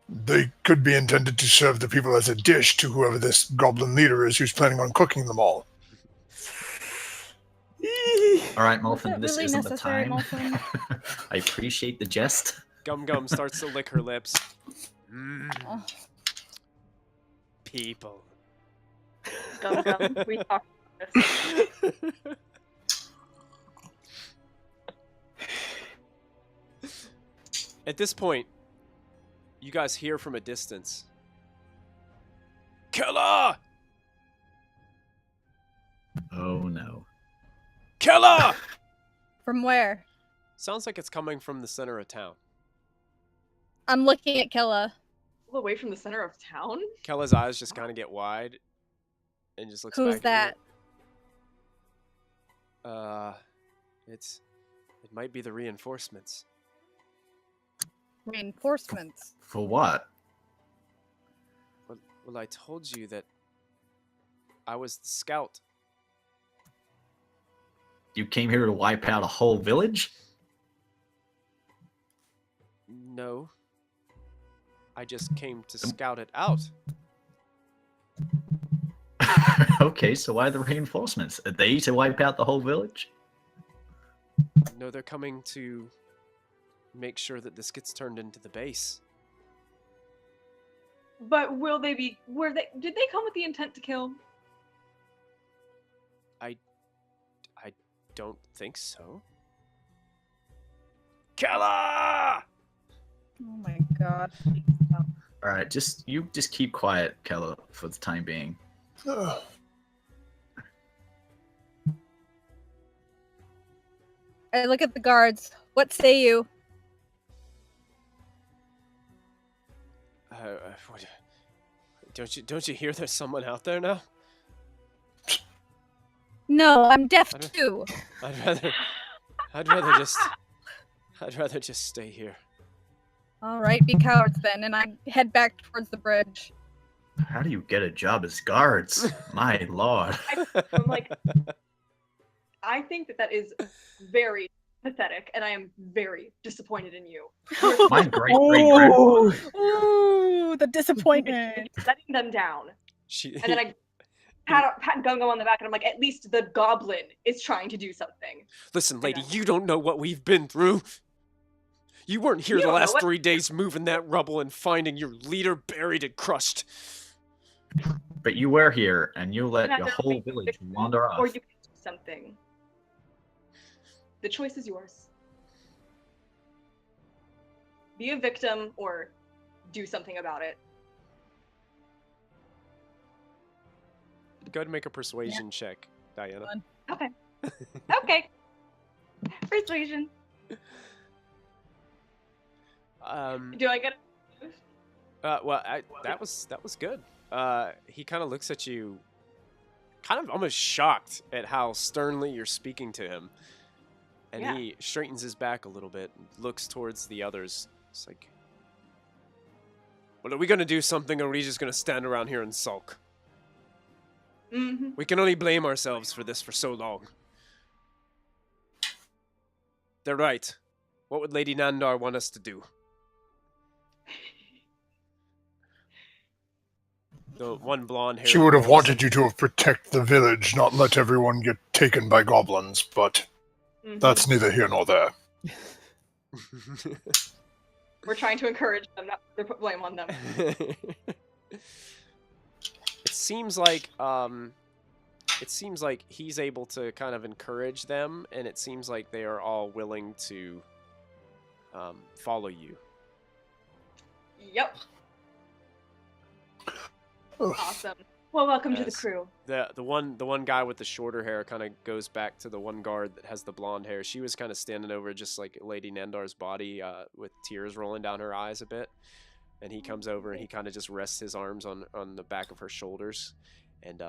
they could be intended to serve the people as a dish to whoever this goblin leader is who's planning on cooking them all. All right, Was Muffin, that this really isn't the necessary, time. Muffin? I appreciate the jest. Gum Gum starts to lick her lips. Mm, Oh. people. Gum Gum. We talked about this. At this point, you guys hear from a distance. Kella! Oh no. Kella! From where? Sounds like it's coming from the center of town. I'm looking at Kella. All away from the center of town? Kella's eyes just kind of get wide and just looks Who's back that? at you. It might be the reinforcements. Reinforcements. For what? Well, I told you that I was the scout. You came here to wipe out a whole village? No. I just came to scout it out. Okay, so why the reinforcements? Are they to wipe out the whole village? No, they're coming to make sure that this gets turned into the base. But will they be? Did they come with the intent to kill? I don't think so. Kella! Oh my god. All right, just keep quiet, Kella, for the time being. I look at the guards. What say you? What, don't you hear there's someone out there now? No, I'm deaf I don't- too. I'd rather just stay here. All right, be cowards then, and I head back towards the bridge. How do you get a job as guards? My lord. I'm like, I think that is very pathetic, and I am very disappointed in you. My great-great-grandfather. Ooh, the disappointment. Letting them down. She, And then I pat Gungo on the back, and I'm like, at least the goblin is trying to do something. Listen, lady, you don't know what we've been through. You weren't here You the don't know last what- 3 days moving that rubble and finding your leader buried and crushed. But you were here, and you let Can your either whole make a village victim, wander off. Or you can do something. The choice is yours. Be a victim or do something about it. Go ahead and make a persuasion check, Diana. Okay. Okay. Persuasion. Do I get it? Well, that was good. He kind of looks at you, kind of almost shocked at how sternly you're speaking to him, and Yeah. he straightens his back a little bit, and looks towards the others. It's like, well, are we gonna do something, or are we just gonna stand around here and sulk? Mm-hmm. We can only blame ourselves for this for so long. They're right. What would Lady Nandar want us to do? The one blonde hair. She would have wanted you to have protect the village, not let everyone get taken by goblins, but Mm-hmm. that's neither here nor there. We're trying to encourage them, not to put blame on them. It seems like he's able to kind of encourage them, and it seems like they are all willing to follow you. Yep. Awesome. Well, welcome to the As crew. The one guy with the shorter hair kind of goes back to the one guard that has the blonde hair. She was kind of standing over just like Lady Nandar's body, with tears rolling down her eyes a bit. And he comes over and he kind of just rests his arms on the back of her shoulders, and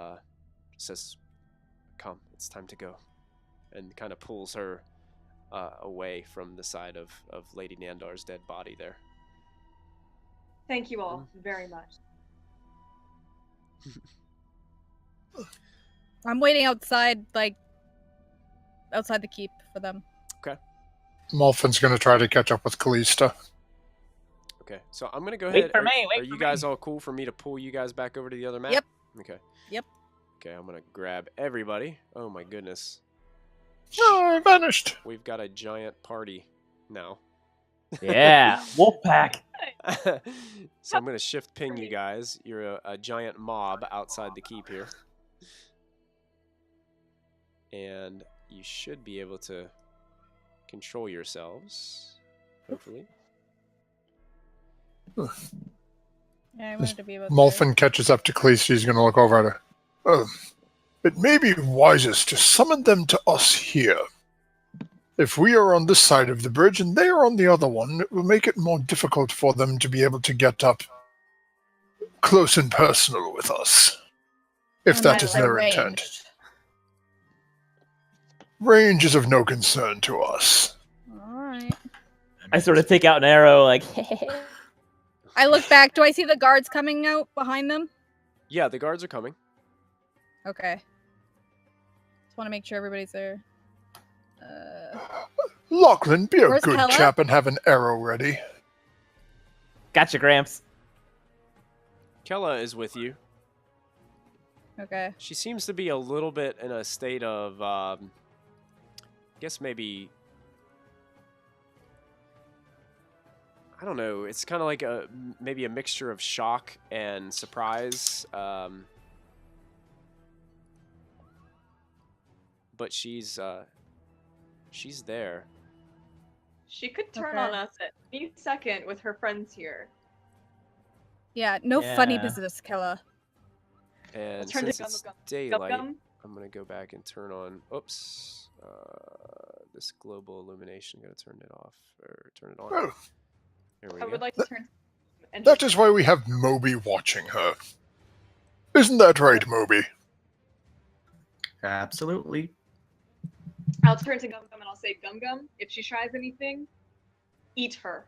says, "Come, it's time to go," and kind of pulls her away from the side of Lady Nandar's dead body there. Thank you all very much. I'm waiting outside, outside the keep for them. Molfin's going to try to catch up with Callista. Okay, so I'm gonna go Wait ahead. for me, wait Are for you guys me. all cool for me to pull you guys back over to the other map? Yep. Okay. Yep. Okay, I'm gonna grab everybody. Oh my goodness. Oh, I vanished. We've got a giant party now. Yeah, Wolfpack. So I'm gonna shift ping you guys. You're a giant mob outside the keep here. And you should be able to control yourselves, hopefully. Yeah, I wanted to be about there. Molfin catches up to Cleese. He's going to look over at her. It may be wisest to summon them to us here. If we are on this side of the bridge and they are on the other one, it will make it more difficult for them to be able to get up close and personal with us. If that is their intent. Range is of no concern to us. Alright. I sort of take out an arrow, like. I look back. Do I see the guards coming out behind them? Yeah, the guards are coming. Okay. Just want to make sure everybody's there. Lachlan, be a Where's good Kella? chap and have an arrow ready. Gotcha, Gramps. Kella is with you. Okay. She seems to be a little bit in a state of, I guess maybe, I don't know. It's kind of like maybe a mixture of shock and surprise. But she's there. She could turn Okay. on us at any second with her friends here. Yeah, no funny Yeah. business, Kella. And Turn to since it's Gum daylight, Gum. I'm going to go back and turn on, oops, this global illumination. I'm going to turn it off, or turn it on. Oh, There we I go. would like to turn. And that is why we have Moby watching her. Isn't that right, Moby? Absolutely. I'll turn to Gum Gum and I'll say, Gum Gum, if she tries anything, eat her.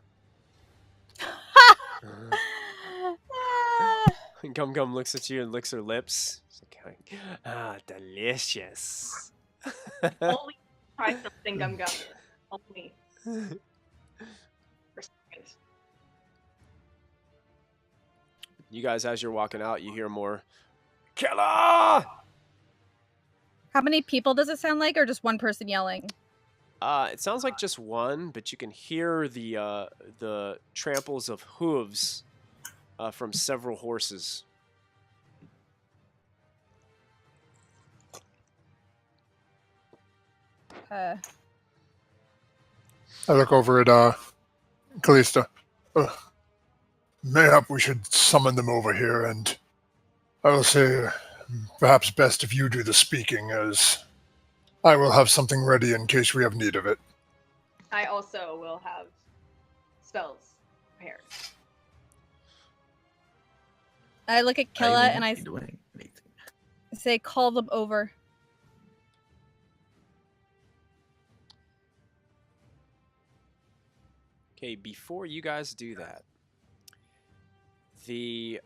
Gum Gum looks at you and licks her lips. She's like, ah, delicious. Only try something, Gum Gum. Only. For a second. You guys, as you're walking out, you hear more, Kella! How many people does it sound like, or just one person yelling? It sounds like just one, but you can hear the tramples of hooves from several horses. Uh, I look over at Callista. Mayhap we should summon them over here, and I will say perhaps best if you do the speaking, as I will have something ready in case we have need of it. I also will have spells prepared. I look at Kella and I won't be doing anything. say, call them over. Okay, before you guys do that, the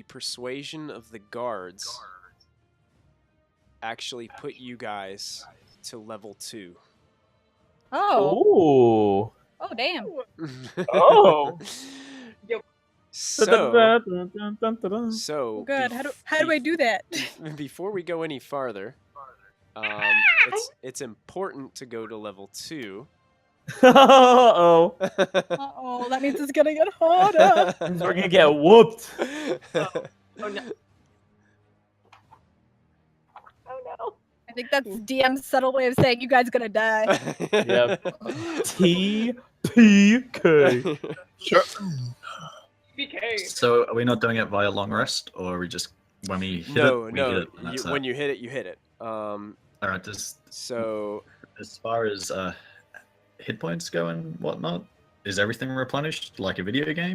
persuasion of the guards actually put you guys to level 2. Oh. Ooh. Oh, damn. Oh. So Good. How do I do that? before we go any farther, it's important to go to level 2. Uh-oh. Uh-oh, that means it's gonna get harder. We're gonna get whooped. Oh no. Oh no. I think that's DM's subtle way of saying you guys gonna die. Yep. TPK. Sure. BK. So are we not doing it via long rest, or are we just when we hit No, it? no. Hit it, and that's When you hit it, you hit it. all right. So As far as hit points go and whatnot, is everything replenished like a video game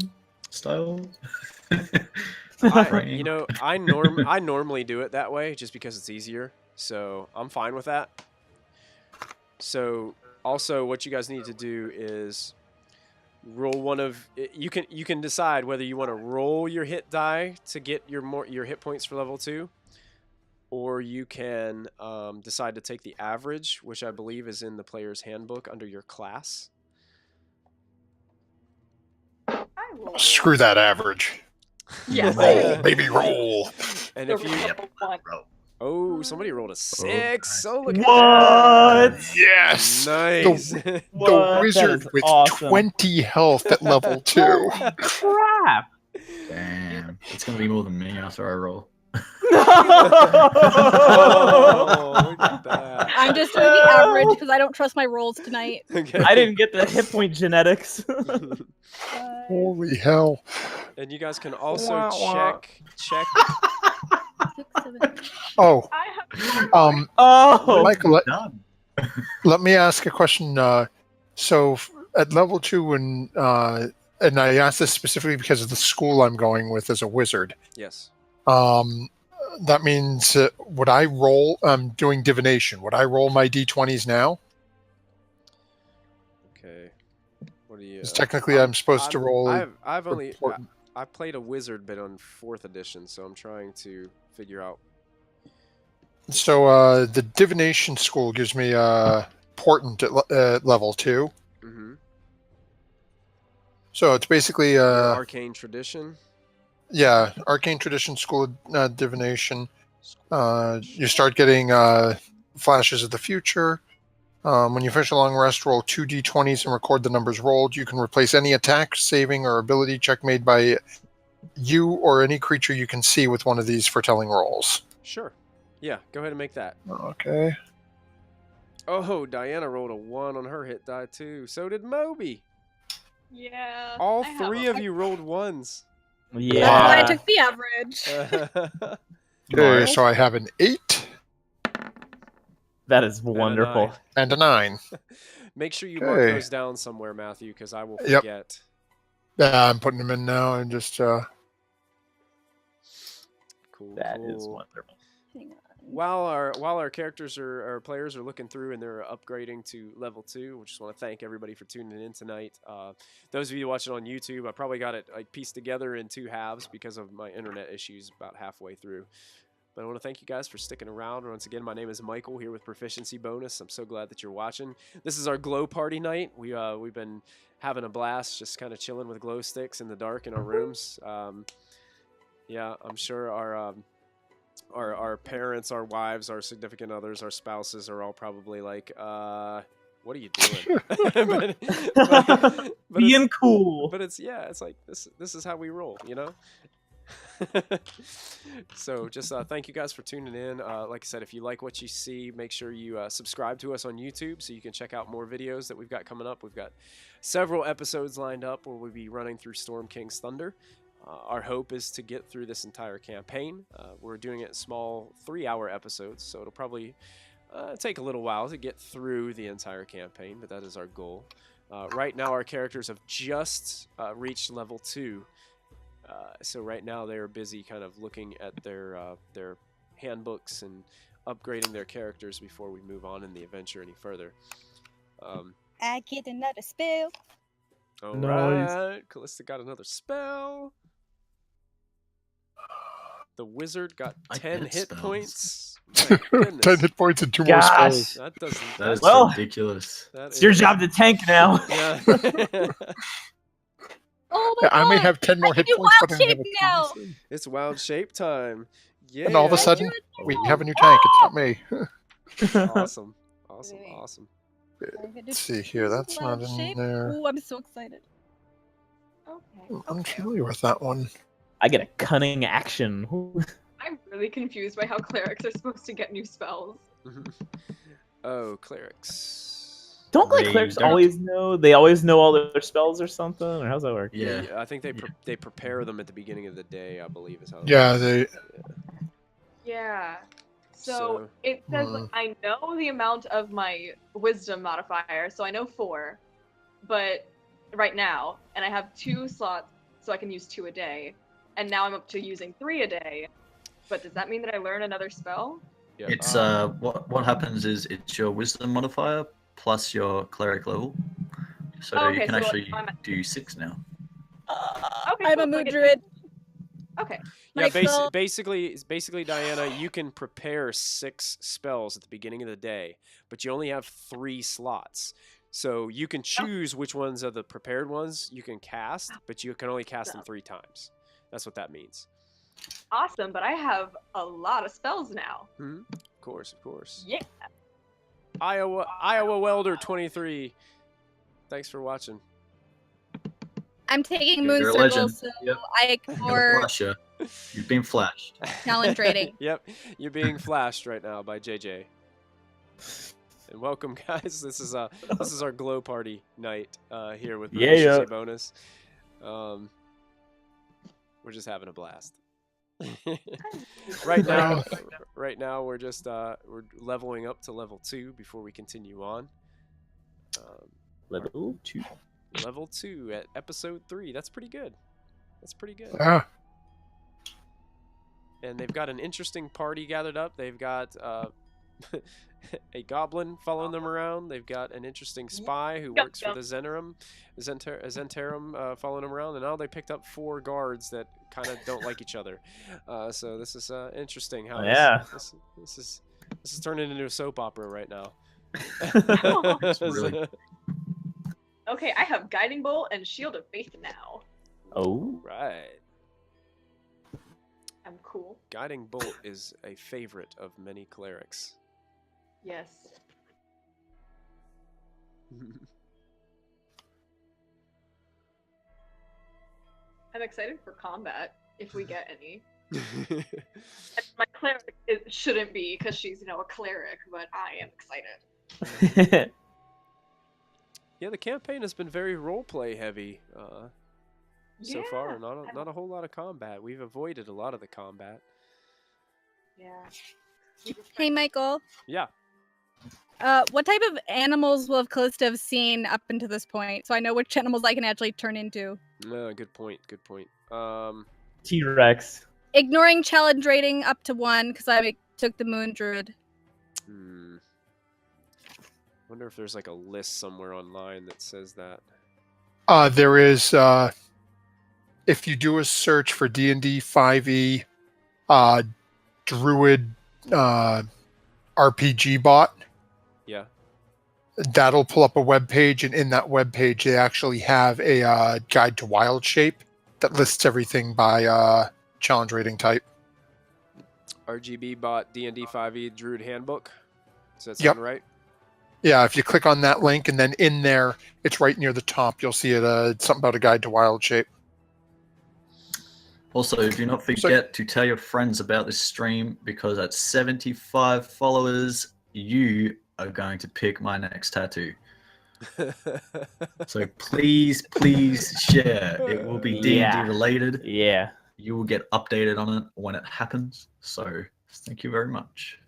style? I normally do it that way just because it's easier. So I'm fine with that. So also, what you guys need to do is roll one of you can decide whether you want to roll your hit die to get your hit points for level 2, or you can decide to take the average, which I believe is in the player's handbook under your class. I will. Screw that average. Yes. Roll, baby, roll. And if you One. somebody rolled a 6. nice. Oh, look at What? Yes! that. Nice. The What? That wizard is with awesome. 20 health at level 2. Crap. Damn, it's gonna be more than me after I roll. Oh, look at that. I'm just doing the average because I don't trust my rolls tonight. Okay. I didn't get the hit point genetics. Holy hell. And you guys can also Wah, wah. check. 6, 7. Oh, I have Oh, Michael, Done. let me ask a question. So at level 2, and I asked this specifically because of the school I'm going with as a wizard. Yes. That means, would I roll? I'm doing divination. Would I roll my d20s now? Okay. What do you? Because technically, I'm supposed to roll. I've only important. I played a wizard bit on 4th edition, so I'm trying to figure out. So the divination school gives me portent at level 2. Mm-hmm. So it's basically Arcane tradition. yeah, arcane tradition school of divination. You start getting flashes of the future. When you finish a long rest, roll 2 d20s and record the numbers rolled. You can replace any attack, saving, or ability check made by you or any creature you can see with one of these foretelling rolls. Sure. Yeah, go ahead and make that. Okay. Oh, Diana rolled a 1 on her hit die too. So did Moby. Yeah. All I have 3 a- of you rolled 1s. That's why I yeah. took the average. Okay, so I have an 8 That is wonderful. and a 9. Make sure you mark Okay. those down somewhere, Matthew, because I will Yep. forget. I'm putting them in now and just Cool. That is cool. wonderful. Hang on. While our characters our players are looking through and they're upgrading to level 2, we just want to thank everybody for tuning in tonight. Those of you watching on YouTube, I probably got it pieced together in 2 halves because of my internet issues about halfway through. But I want to thank you guys for sticking around. Once again, my name is Michael here with Proficiency Bonus. I'm so glad that you're watching. This is our glow party night. We've been having a blast, just kind of chilling with glow sticks in the dark in our rooms. Yeah, I'm sure our parents, our wives, our significant others, our spouses are all probably like, what are you doing? but Being cool. But it's like this is how we roll, you know? So just thank you guys for tuning in. Like I said, if you like what you see, make sure you subscribe to us on YouTube so you can check out more videos that we've got coming up. We've got several episodes lined up where we'll be running through Storm King's Thunder. Our hope is to get through this entire campaign. We're doing it in small 3-hour episodes, so it'll probably take a little while to get through the entire campaign, but that is our goal. Right now, our characters have just reached level 2. So right now they're busy kind of looking at their handbooks and upgrading their characters before we move on in the adventure any further. I get another spell. All Nice. right, Callista got another spell. The wizard got I 10 get hit spells. points. My 10 goodness. hit points and 2 more Gosh. spells. That doesn't. That is Well, ridiculous. that It's your is- job to tank now. Yeah. Oh my Yeah, I god! may have 10 more I hit can do points, wild but I don't have shape a now! PC. It's wild shape time. Yeah. And all of a I sudden, do it we now. have a new tank. It's not me. Awesome. Awesome. Wait. Awesome. Let's see here. That's not Wild in shape? there. Ooh, I'm so excited. Okay. I'm okay. familiar with that one. I get a cunning action. I'm really confused by how clerics are supposed to get new spells. Oh, clerics. Don't They clerics don't. always know? They always know all their spells or something? Or how's that work? Yeah. I think they prepare them at the beginning of the day, I believe is how. Yeah, they. Yeah. So So- it says like, I know the amount of my wisdom modifier, so I know 4, but right now, and I have 2 slots, so I can use 2 a day, and now I'm up to using 3 a day. But does that mean that I learn another spell? Yeah. It's what happens is it's your wisdom modifier plus your cleric level. So Oh, you okay, can so actually I'm at- do 6 now. Okay. I'm cool, a so I mood get- druid. Okay. Yeah, Michael. basically, Diana, you can prepare 6 spells at the beginning of the day, but you only have 3 slots. So you can choose which ones are the prepared ones you can cast, but you can only cast them 3 times. That's what that means. Awesome, but I have a lot of spells now. Of course, of course. Yeah. Iowa Welder 23. Thanks for watching. I'm taking moon You're a circles, legend. so Yep. I Gonna ignore flash ya. You've been flashed. challenge rating. Yep, you're being flashed right now by JJ. And welcome, guys. This is our glow party night here with Yeah. Proficiency Bonus. We're just having a blast. Right now we're just we're leveling up to level 2 before we continue on. Level 2. Level 2 at episode 3. That's pretty good. That's pretty good. Ah, And they've got an interesting party gathered up. They've got a goblin following them around. They've got an interesting spy who works for the Zhentarim following them around. And now they picked up 4 guards that kind of don't like each other. So this is interesting. How this is turning into a soap opera right now. Really. Okay, I have Guiding Bolt and Shield of Faith now. Oh. Right. I'm cool. Guiding Bolt is a favorite of many clerics. Yes. I'm excited for combat, if we get any. And my cleric shouldn't be, because she's, a cleric, but I am excited. Yeah, the campaign has been very roleplay heavy so far. Not a whole lot of combat. We've avoided a lot of the combat. Yeah. Hey, Michael. Yeah. What type of animals will have Callista have seen up until this point, so I know which animals I can actually turn into? No, good point. Good point. T-Rex. Ignoring challenge rating up to 1 because I took the Moon Druid. Wonder if there's like a list somewhere online that says that. there is, if you do a search for D&D5e Druid RPG bot, Yeah. that'll pull up a web page, and in that web page they actually have a guide to wild shape that lists everything by challenge rating type. RGB bot D&D5e Druid Handbook. Does that Yep. sound right? Yeah, if you click on that link, and then in there, it's right near the top, you'll see it something about a guide to wild shape. Also, do not forget to tell your friends about this stream, because at 75 followers, you are going to pick my next tattoo. So please share. It will be D&D Yeah. related. Yeah. You will get updated on it when it happens. So thank you very much.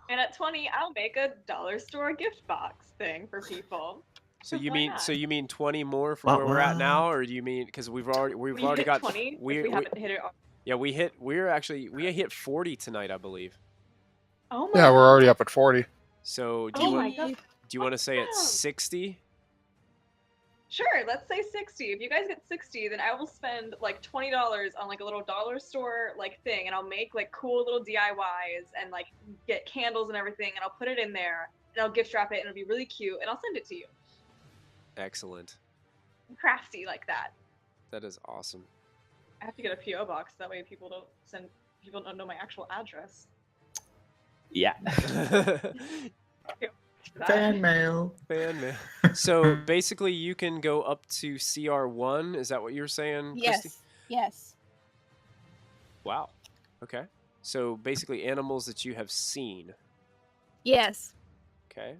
And at 20, I'll make a dollar store gift box thing for people. So Why you not? mean 20 more from where we're at Wow. now, or do you mean because we've already We got hit 20 if we haven't hit it. we hit 40 tonight, I believe. Oh my Yeah, we're god. already up at 40. So do Oh you my want god. do you want to say it's Wow. 60? Sure, let's say 60. If you guys get 60, then I will spend like $20 on like a little dollar store like thing, and I'll make like cool little DIYs and like get candles and everything, and I'll put it in there, and I'll gift wrap it, and it'll be really cute, and I'll send it to you. Excellent. I'm crafty like that. That is awesome. I have to get a PO box, that way people don't know my actual address. Yeah. Fan mail. Fan mail. So basically, you can go up to CR1. Is that what you're saying, Christy? Yes. Wow. Okay. So basically, animals that you have seen. Yes. Okay.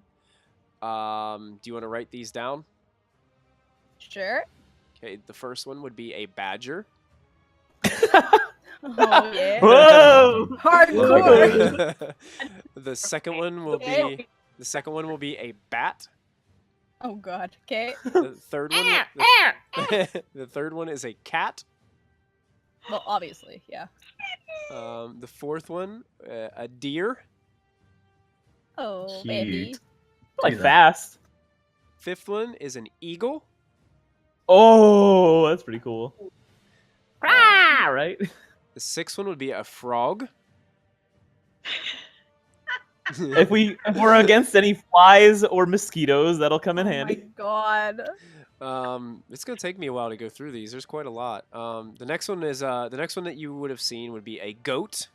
Do you want to write these down? Sure. Okay. The first one would be a badger. Oh yeah. Whoa! Hardcore. The second one will Okay. be a bat. Oh god. Okay. The third one. The third one is a cat. Well, obviously, yeah. The fourth one, a deer. Oh, Cute. baby. Like Do that. fast. Fifth one is an eagle. Oh, that's pretty cool. Ah, right? The sixth one would be a frog. If we're against any flies or mosquitoes, that'll come in handy. Oh my god. It's gonna take me a while to go through these. There's quite a lot. The next one that you would have seen would be a goat.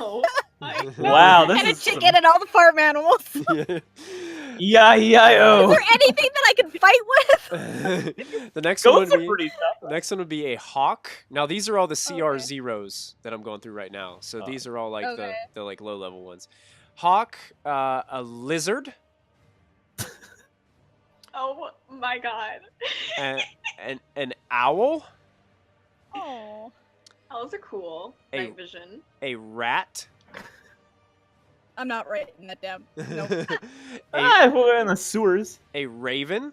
Oh my god. Wow, this And a is chicken and all the farm animals. Is E-I-E-I-O. there anything that I can fight with? The next one Goats would are be pretty tough. the next one would be a hawk. Now these are all the CR Okay. zeros that I'm going through right now. So these are all like Okay. the like low level ones. Hawk, a lizard, Oh my god. an owl, Oh. Owls are cool. A- Night vision. a rat, I'm not writing that down. Nope. Ah, we're in the sewers. a raven,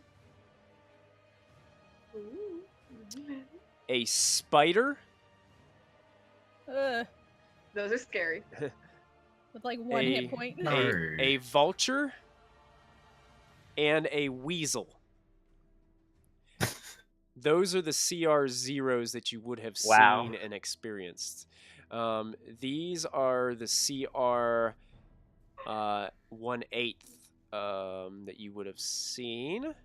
Ooh. a spider, Ugh, Those are scary. with like one A- hit point. No. a vulture, and a weasel. Those are the CR zeros that you would have Wow. seen and experienced. These are the CR 1/8 that you would have seen.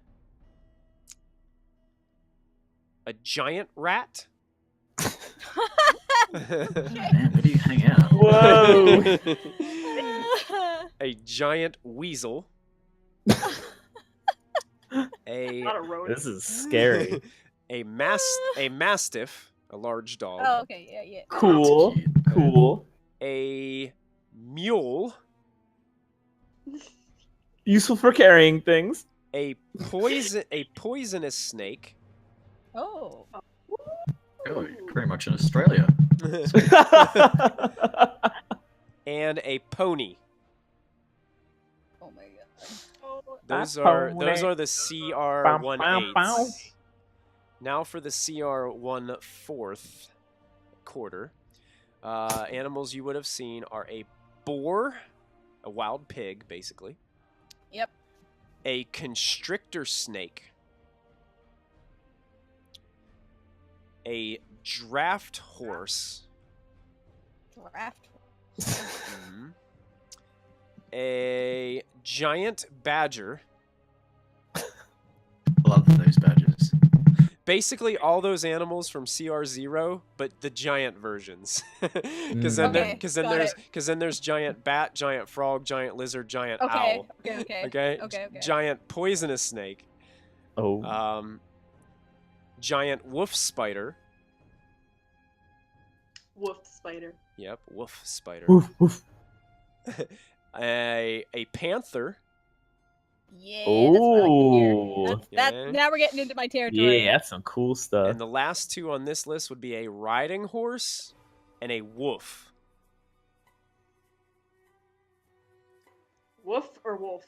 A giant rat. Man, where do you hang out? Whoa. A giant weasel. A Not a rodent. This is scary. a mastiff, a large dog. Oh, okay, yeah, yeah. Cool. Cool. A mule. Useful for carrying things. A poisonous snake. Oh. Oh, you're pretty much in Australia. And a pony. Oh my god. Oh, Those A are pony. the CR Bow, 1/8. bow, bow. Now for the CR 1/4 quarter. Animals you would have seen are a boar, a wild pig, basically. Yep. A constrictor snake. A draft horse. Draft. Mhm. A giant badger. Love those badges. Basically, all those animals from CR0, but the giant versions. Because Okay, then there's giant bat, giant frog, giant lizard, giant Okay, owl. okay. Okay. Giant poisonous snake. Oh. Giant wolf spider. wolf spider. Yep, wolf spider. Woof, woof. A panther. Yeah, that's what I like to hear. Oh. That, Yeah. now we're getting into my territory. Yeah, that's some cool stuff. And the last two on this list would be a riding horse and a wolf. Woof or wolf?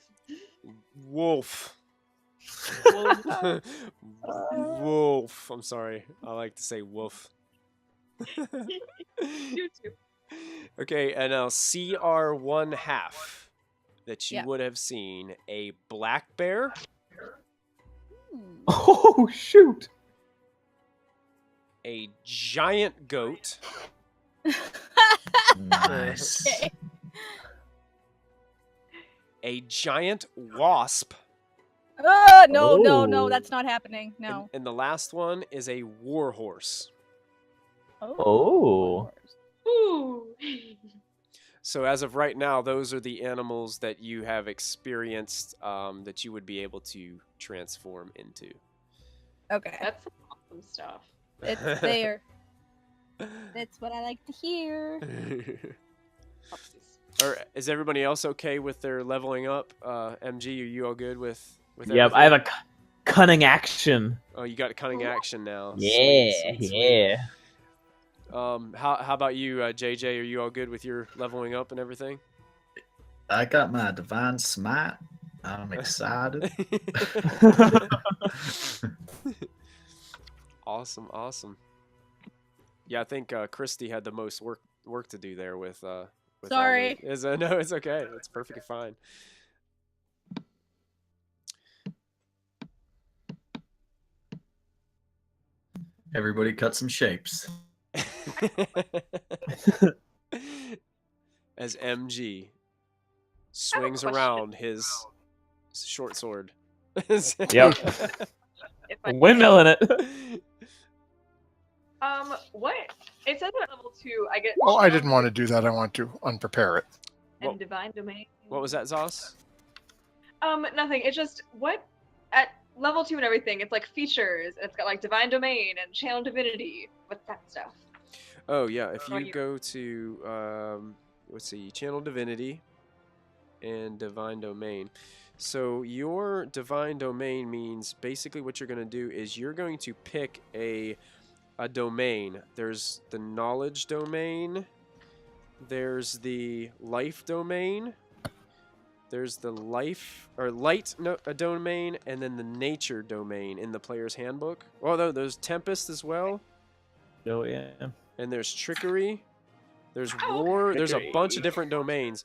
Wolf. Wolf. Wolf. I'm sorry. I like to say wolf. You too. Okay, and now CR 1/2 that you Yeah. would have seen a black bear, Hmm. Oh, shoot. a giant goat, Nice. Okay. a giant wasp, No, Oh. that's not happening. No. and the last one is a war horse. Oh. Ooh. So as of right now, those are the animals that you have experienced that you would be able to transform into. Okay. That's some awesome stuff. It's there. That's what I like to hear. Or is everybody else okay with their leveling up? MG, are you all good with Yep, I have a cunning action. Oh, you got cunning action now. Yeah, Sweet, sweet, sweet. yeah. How about you, JJ? Are you all good with your leveling up and everything? I got my divine smite. I'm excited. Awesome. Yeah, I think Christy had the most work to do there with all Sorry. the- no, it's okay. It's perfectly fine. Everybody cut some shapes. As MG swings question. around his short sword. Yep. If I Windmilling it. What? It says at level 2, I get. Well, I didn't want to do that. I want to unprepare it. And divine domain. What was that, Zos? Nothing. It's just what at level 2 and everything. It's like features. It's got like divine domain and channel divinity. What's that stuff? Oh yeah, if Oh, you you- go to let's see, channel divinity, and divine domain. So your divine domain means basically what you're going to do is you're going to pick a domain. There's the knowledge domain. There's the life domain. There's the light domain, and then the nature domain in the player's handbook. Oh, no, there's tempest as well. Oh yeah. And there's trickery. There's war. There's a bunch of different domains.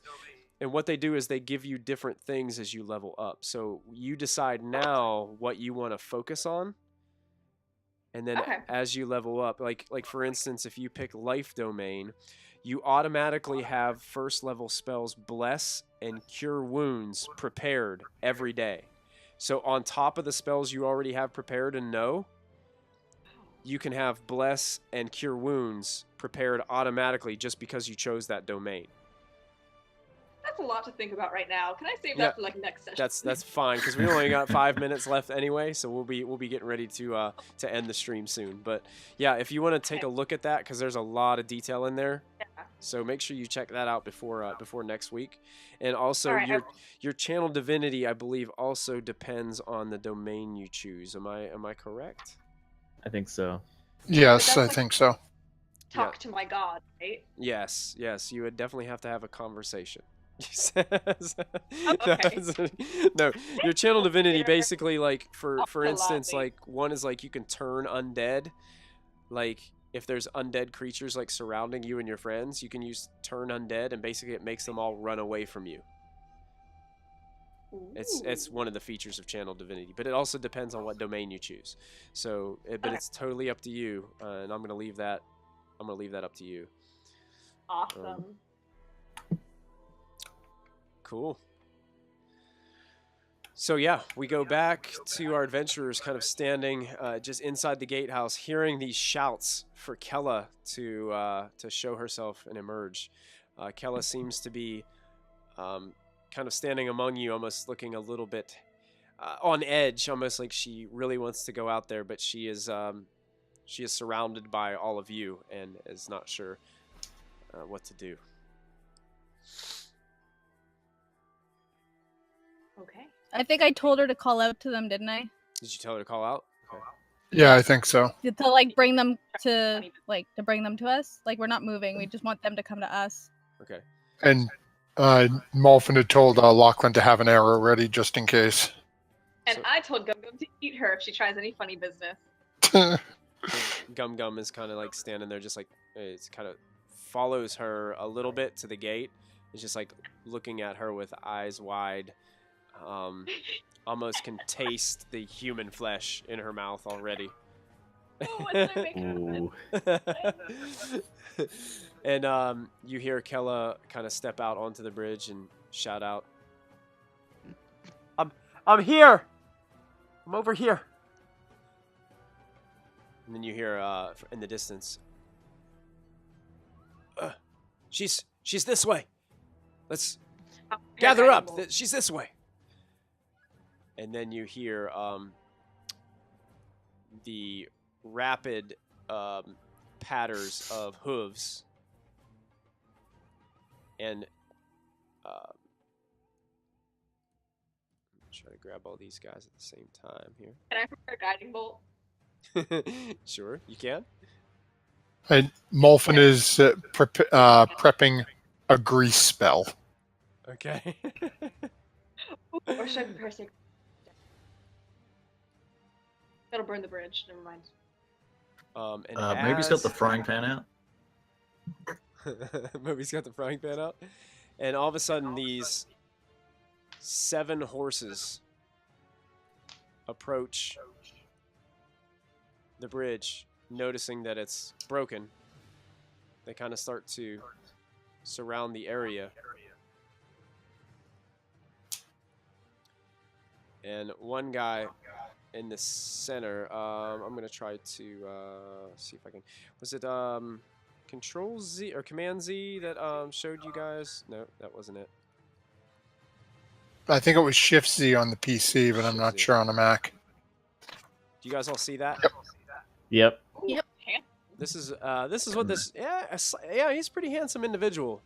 And what they do is they give you different things as you level up. So you decide now what you want to focus on. And then as you level up, like for instance, if you pick life domain, you automatically have first level spells bless and cure wounds prepared every day. So on top of the spells you already have prepared and know, you can have bless and cure wounds prepared automatically just because you chose that domain. That's a lot to think about right now. Can I save that for like next session? That's fine because we only got 5 minutes left anyway, so we'll be getting ready to end the stream soon. But yeah, if you want to take a look at that, because there's a lot of detail in there, so make sure you check that out before next week. And also your channel divinity, I believe, also depends on the domain you choose. Am I correct? I think so. Yes, I think so. Talk to my god, right? Yes, you would definitely have to have a conversation. No, your channel divinity basically, like for instance, like one is like you can turn undead. Like if there's undead creatures like surrounding you and your friends, you can use turn undead, and basically it makes them all run away from you. It's one of the features of channel divinity, but it also depends on what domain you choose. So, but it's totally up to you, and I'm gonna leave that up to you. Awesome. Cool. So yeah, we go back to our adventurers kind of standing just inside the gatehouse, hearing these shouts for Kella to show herself and emerge. Kella seems to be kind of standing among you, almost looking a little bit on edge, almost like she really wants to go out there, but she is surrounded by all of you and is not sure what to do. Okay. I think I told her to call out to them, didn't I? Did you tell her to call out? Okay. Yeah, I think so. To like bring them to us. Like we're not moving. We just want them to come to us. Okay. And Malfin had told Lachlan to have an arrow ready just in case. And I told Gum Gum to eat her if she tries any funny business. Gum Gum is kind of like standing there, just like it's kind of follows her a little bit to the gate. It's just like looking at her with eyes wide. Almost can taste the human flesh in her mouth already. And you hear Kella kind of step out onto the bridge and shout out, I'm here! I'm over here! And then you hear in the distance, she's this way. Let's gather up. She's this way. And then you hear the rapid patters of hooves. And try to grab all these guys at the same time here. Can I prepare a guiding bolt? Sure, you can. And Malfin is prepping a grease spell. Okay. Or should I prepare sacred? That'll burn the bridge. Never mind. And maybe he's got the frying pan out. Maybe's got the frying pan out. And all of a sudden, these 7 horses approach the bridge, noticing that it's broken. They kind of start to surround the area. And one guy in the center, I'm going to try to see if I can... Was it Control Z or Command Z that showed you guys? No, that wasn't it. I think it was Shift Z on the PC, but I'm not sure on the Mac. Do you guys all see that? Yep. Yep. This is what this... Yeah, he's a pretty handsome individual.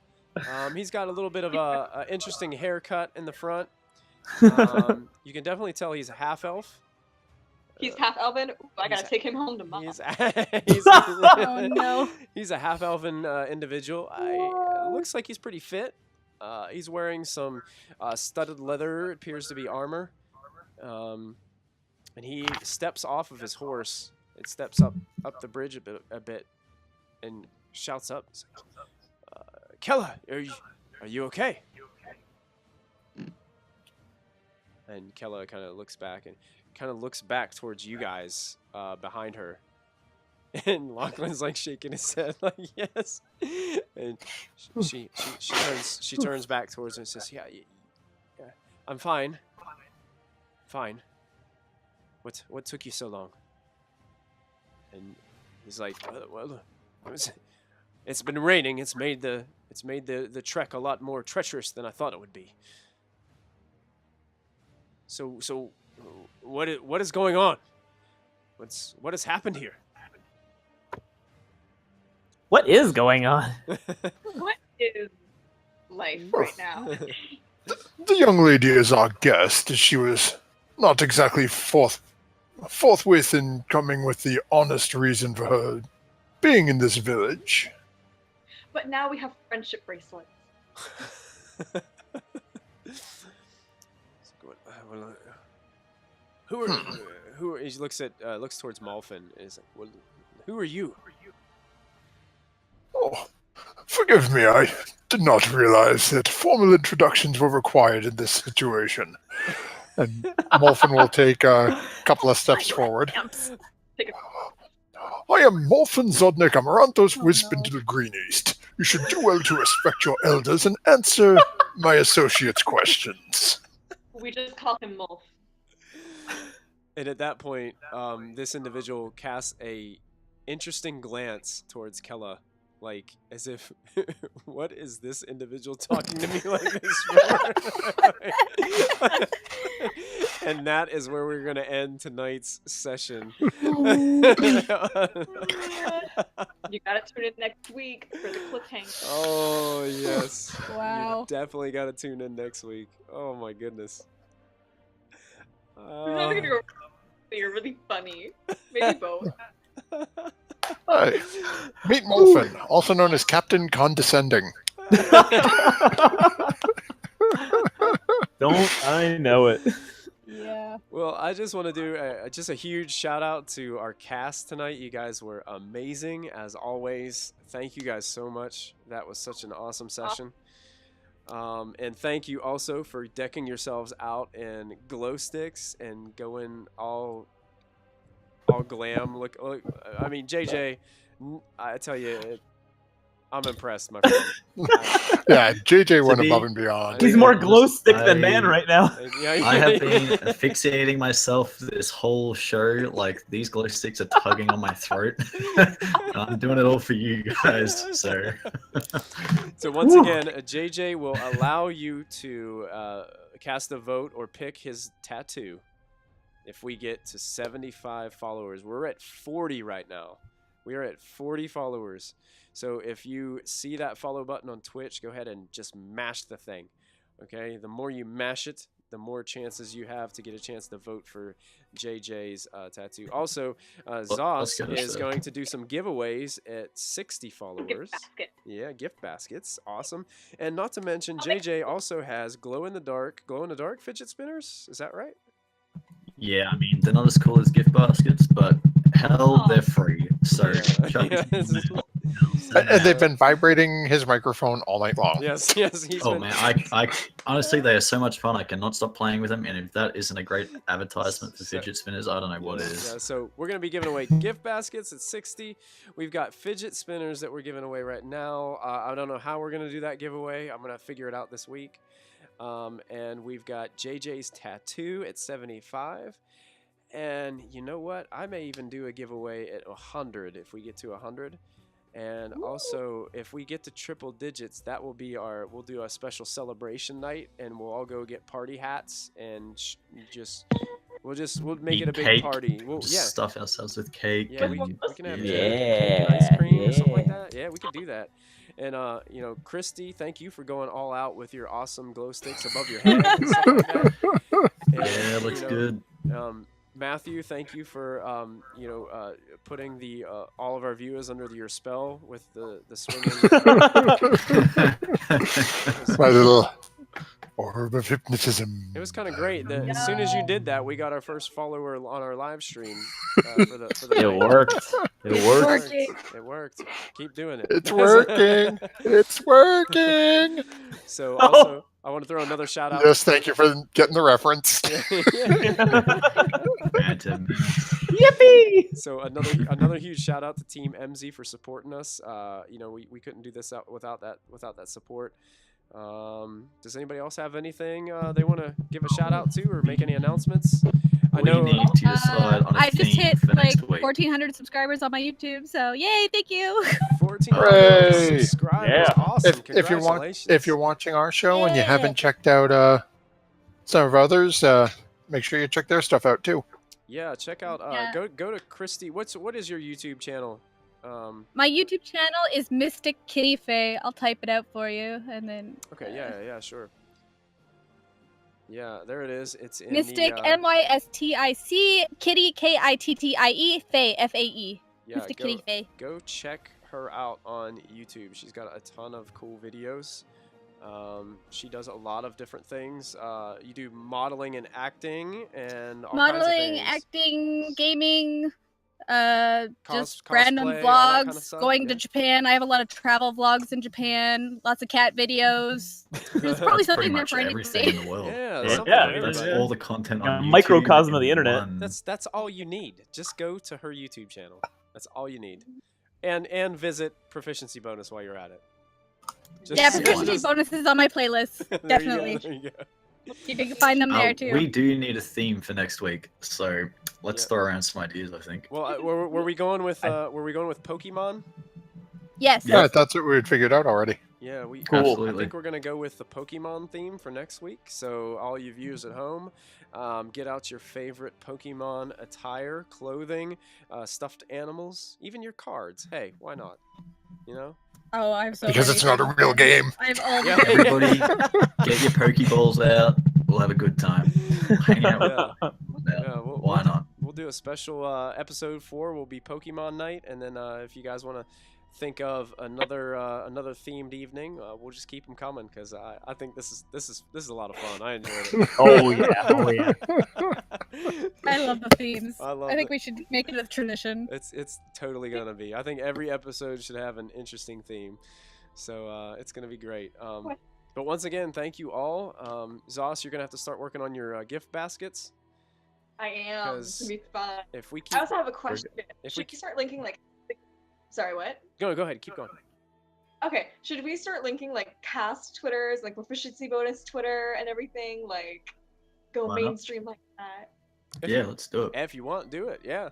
He's got a little bit of a interesting haircut in the front. You can definitely tell he's a half elf. He's half elven. Ooh, I gotta He's- take him home to mom. He's Oh no. he's a half elven individual. Looks like he's pretty fit. He's wearing some studded leather. It appears to be armor. And he steps off of his horse. It steps up the bridge a bit, and shouts up, "Kella, are you okay?" And Kella kind of looks back towards you guys behind her. And Lachlan's like shaking his head like yes. And she turns back towards her and says, "Yeah, I'm fine. Fine. What took you so long?" And he's like, "Well, it's been raining. It's made the trek a lot more treacherous than I thought it would be. So what is going on? What has happened here?" What is going on? What is life right now? The young lady is our guest. She was not exactly forthwith in coming with the honest reason for her being in this village. But now we have friendship bracelets. Who are? He looks towards Malfin. And is like, well, who are you? Oh, forgive me, I did not realize that formal introductions were required in this situation. And Molfin will take a couple of steps forward. Take a I am Molfin Zodnik Amaranthos Oh, Wispintel Green East. You should do well to respect your elders and answer my associates' questions. We just call him Mulf. And at that point, this individual casts a interesting glance towards Kella, like as if, "What is this individual talking to me like this for?" And that is where we're going to end tonight's session. You gotta tune in next week for the cliffhanger. Oh, yes. Wow. You definitely got to tune in next week. Oh, my goodness. You're not gonna go. You're really funny. Maybe both. Hi. Meet Molfin, also known as Captain Condescending. Don't I know it? Yeah. Well, I just want to do just a huge shout out to our cast tonight. You guys were amazing as always. Thank you guys so much. That was such an awesome session. And thank you also for decking yourselves out in glow sticks and going all glam. Look, I mean, JJ, I tell you, I'm impressed, my friend. Yeah, JJ went To be- above and beyond. He's more glow stick than man right now. I have been asphyxiating myself this whole show. Like, these glow sticks are tugging on my throat. I'm doing it all for you guys, so. So once again, JJ will allow you to cast a vote or pick his tattoo if we get to 75 followers. We're at 40 right now. We are at 40 followers. So if you see that follow button on Twitch, go ahead and just mash the thing. Okay? The more you mash it, the more chances you have to get a chance to vote for JJ's tattoo. Also, Zos is going to do some giveaways at 60 followers. Gift basket. Yeah, gift baskets. Awesome. And not to mention, JJ also has glow-in-the-dark fidget spinners. Is that right? Yeah, I mean, they're not as cool as gift baskets, but hell, they're free. So, Yeah. chuck Yeah, And they've been vibrating his microphone all night long. Yes. He's Oh been... man, I honestly, they are so much fun. I cannot stop playing with them, and if that isn't a great advertisement for fidget spinners, I don't know what is. Yeah, so we're going to be giving away gift baskets at 60. We've got fidget spinners that we're giving away right now. I don't know how we're going to do that giveaway. I'm going to figure it out this week. And we've got JJ's tattoo at 75. And you know what? I may even do a giveaway at 100 if we get to 100. And also, if we get to triple digits, that will be we'll do a special celebration night, and we'll all go get party hats and we'll make Eat it a big cake, party. Just stuff ourselves with cake. Yeah, and, we can have Yeah, cake and ice cream or something like yeah. that. Yeah, we could do that. And you know, Christy, thank you for going all out with your awesome glow sticks above your head. And stuff like that. And, Yeah, looks you know, good. Matthew, thank you for you know, putting the all of our viewers under your spell with the swinging. My little orb of hypnotism. It was kind of great. That as soon as you did that, we got our first follower on our live stream for the It night. worked. It worked. Working. It worked. Keep doing it. It's working. It's working. So also, I want to throw another shout out. Yes, thank you for getting the reference. Phantom. Yippee! So another huge shout out to Team MZ for supporting us. You know, we couldn't do this without that support. Does anybody else have anything they want to give a shout out to or make any announcements? I We know. need to decide on a I just theme hit for like next week. 1,400 subscribers on my YouTube, so yay! Thank you. 14 Hooray! subscribers. Yeah. Awesome. If you're watching our show and you Yeah. haven't checked out some of others, make sure you check their stuff out too. Yeah, check out. Yeah. Go to Christy. What is your YouTube channel? My YouTube channel is Mystic Kitty Fae. I'll type it out for you, and then Okay. Yeah. Sure. Yeah, there it is. It's in Mystic the, MYSTIC Kitty KITTIE Fae FAE. yeah, Mystic Kitty Fae. go check her out on YouTube. She's got a ton of cool videos. She does a lot of different things. You do modeling and acting and all kinds of Modeling, things. acting, gaming, just Cosplay, random all that kind of vlogs, stuff, going yeah. to Japan. I have a lot of travel vlogs in Japan, lots of cat videos. There's probably Pretty something there much for everything anybody. in the world. Yeah, Yeah, something yeah, for That's everybody. all the content A on YouTube microcosm of the in internet. one- That's all you need. Just go to her YouTube channel. That's all you need. And visit Proficiency Bonus while you're at it. Just- Yeah, proficiency just- bonuses on my playlist. There you go, Definitely. there you go. You can find them there too. We do need a theme for next week, so let's Yeah. throw around some ideas. I think. Well, were we going with Pokemon? Yes. Yeah, that's what we had figured out already. Yeah, we Cool. I Absolutely. think we're gonna go with the Pokemon theme for next week. So all you viewers at home, get out your favorite Pokemon attire, clothing, stuffed animals, even your cards. Hey, why not? You know? Oh, I'm so Because ready it's not for a real game. I have all Yeah. the Everybody, get your Pokeballs out. We'll have a good time. Hang out with Yeah. Yeah, Why not? We'll do a special episode 4 will be Pokemon night, and then if you guys want to think of another themed evening, we'll just keep them coming because I think this is a lot of fun. I enjoyed it. Oh yeah. Oh yeah. I love the themes. I love think it. we should make it a tradition. It's totally gonna be. I think every episode should have an interesting theme, so it's gonna be great. But once again, thank you all. Zos, you're gonna have to start working on your gift baskets. I am. It's gonna be fun. If we I keep, also have a question. If Should we we start linking like? Sorry, what? go ahead, keep going. Okay, should we start linking like cast Twitters, like Proficiency Bonus Twitter and everything? Like, go Why not? mainstream like that. If Yeah, you, let's do it. if you want, do it. Yeah,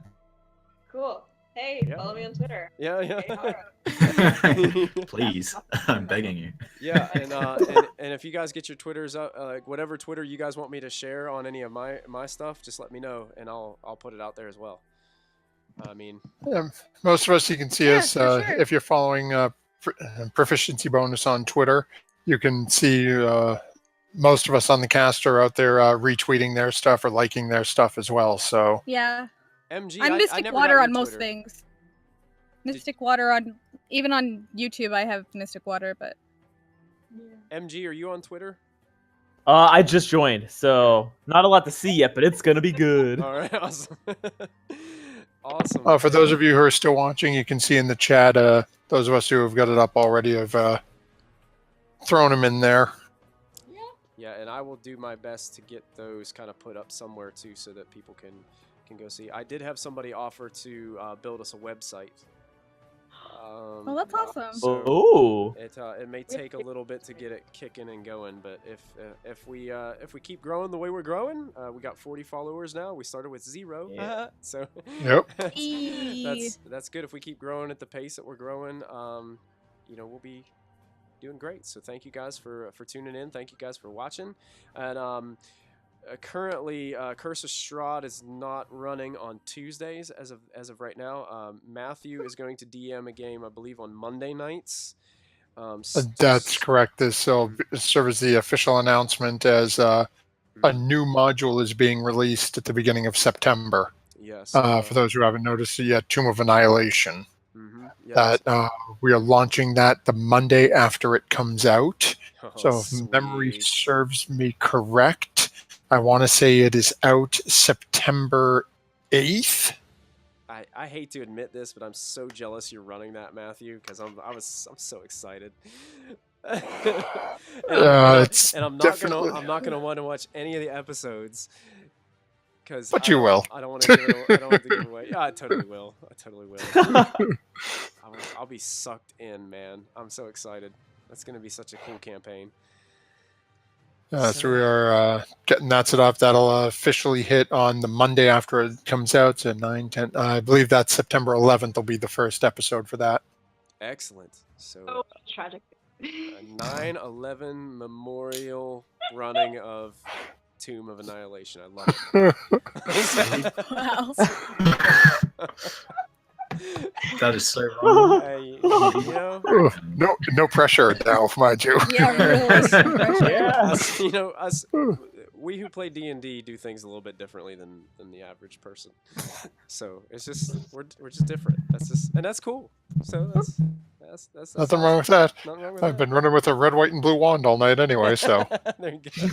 Cool. Hey, Yeah. follow me on Twitter. yeah, Hey, yeah. Hara. Please, I'm begging you. Yeah, and if you guys get your Twitters up, like whatever Twitter you guys want me to share on any of my stuff, just let me know and I'll put it out there as well. I mean, Most of us, you can see Yeah, us for sure. if you're following Proficiency Bonus on Twitter. You can see most of us on the cast are out there retweeting their stuff or liking their stuff as well. So Yeah. MG, I'm I Mystic never Water got on your most Twitter. things. Mystic Water on even on YouTube I have Mystic Water, but MG, are you on Twitter? I just joined, so not a lot to see yet, but it's gonna be good. All right, awesome. Awesome. for those of you who are still watching, you can see in the chat, those of us who have got it up already have thrown them in there. Yeah, and I will do my best to get those kind of put up somewhere too, so that people can go see. I did have somebody offer to build us a website. oh, that's awesome. So Oh. it may take a little bit to get it kicking and going, but if we keep growing the way we're growing, we got 40 followers now. We started with 0, Yeah. so Yep. that's good. If we keep growing at the pace that we're growing, we'll be doing great. So thank you guys for tuning in. Thank you guys for watching. And currently, Curse of Strahd is not running on Tuesdays as of right now. Matthew is going to DM a game, I believe, on Monday nights. That's correct. This will serve as the official announcement as a new module is being released at the beginning of September. Yes. For those who haven't noticed it yet, Tomb of Annihilation. Yes. That we are launching that the Monday after it comes out. Oh, So if memory sweet. serves me correct, I want to say it is out September 8th. I hate to admit this, but I'm so jealous you're running that, Matthew, because I'm so excited. and I'm not gonna want to watch any of the episodes. But you will. I don't want to give it. I don't want to give away. Yeah, I totally will. I'll be sucked in, man. I'm so excited. That's gonna be such a cool campaign. So we are getting that set up. That'll officially hit on the Monday after it comes out. So 9, 10. I believe that's September 11th will be the first episode for that. Excellent. So Oh, tragic. 9/11 memorial running of Tomb of Annihilation. I love it. Wow. That is so wrong. You know, No pressure now, mind you. Yeah, really. us, we who play D&D do things a little bit differently than the average person. So it's just we're just different. That's cool. So that's Nothing wrong with that. Nothing wrong with I've that. been running with a red, white, and blue wand all night anyway, so. There you go.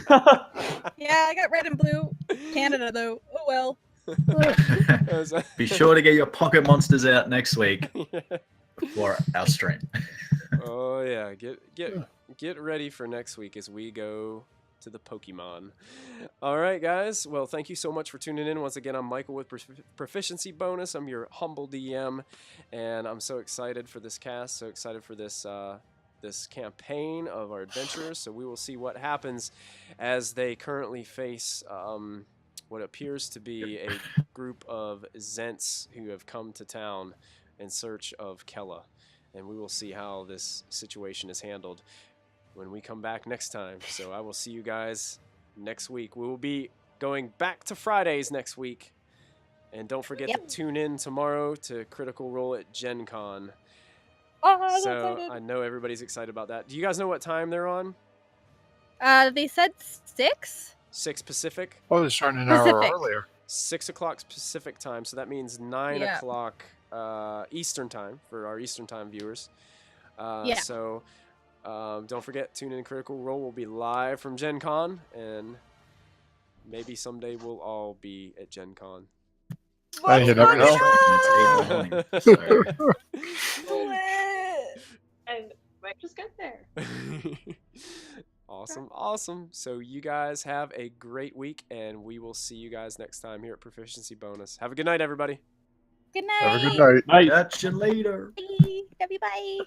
Yeah, I got red and blue. Canada though. Oh well. Be sure to get your pocket monsters out next week for our stream. Oh yeah, get ready for next week as we go to the Pokemon. All right, guys. Well, thank you so much for tuning in. Once again, I'm Michael with Proficiency Bonus. I'm your humble DM, and I'm so excited for this cast. So excited for this this campaign of our adventurers. So we will see what happens as they currently face what appears to be a group of Zhents who have come to town in search of Kella. And we will see how this situation is handled when we come back next time. So I will see you guys next week. We will be going back to Fridays next week. And don't forget to tune in tomorrow to Critical Role at Gen Con. Oh, So I know everybody's excited about that. Do you guys know what time they're on? They said 6? 6 Pacific? Oh, they're starting an hour Pacific. earlier. 6 o'clock Pacific time. So that means 9 Yeah. o'clock Eastern time for our Eastern time viewers. Yeah. So don't forget, tune in. Critical Role will be live from Gen Con, and maybe someday we'll all be at Gen Con. I you never know. It's 8 in the morning, so. And might just get there. Awesome. So you guys have a great week, and we will see you guys next time here at Proficiency Bonus. Have a good night, everybody. Good night. Have a good night. Nice. Catch you later. Bye. Love you, bye.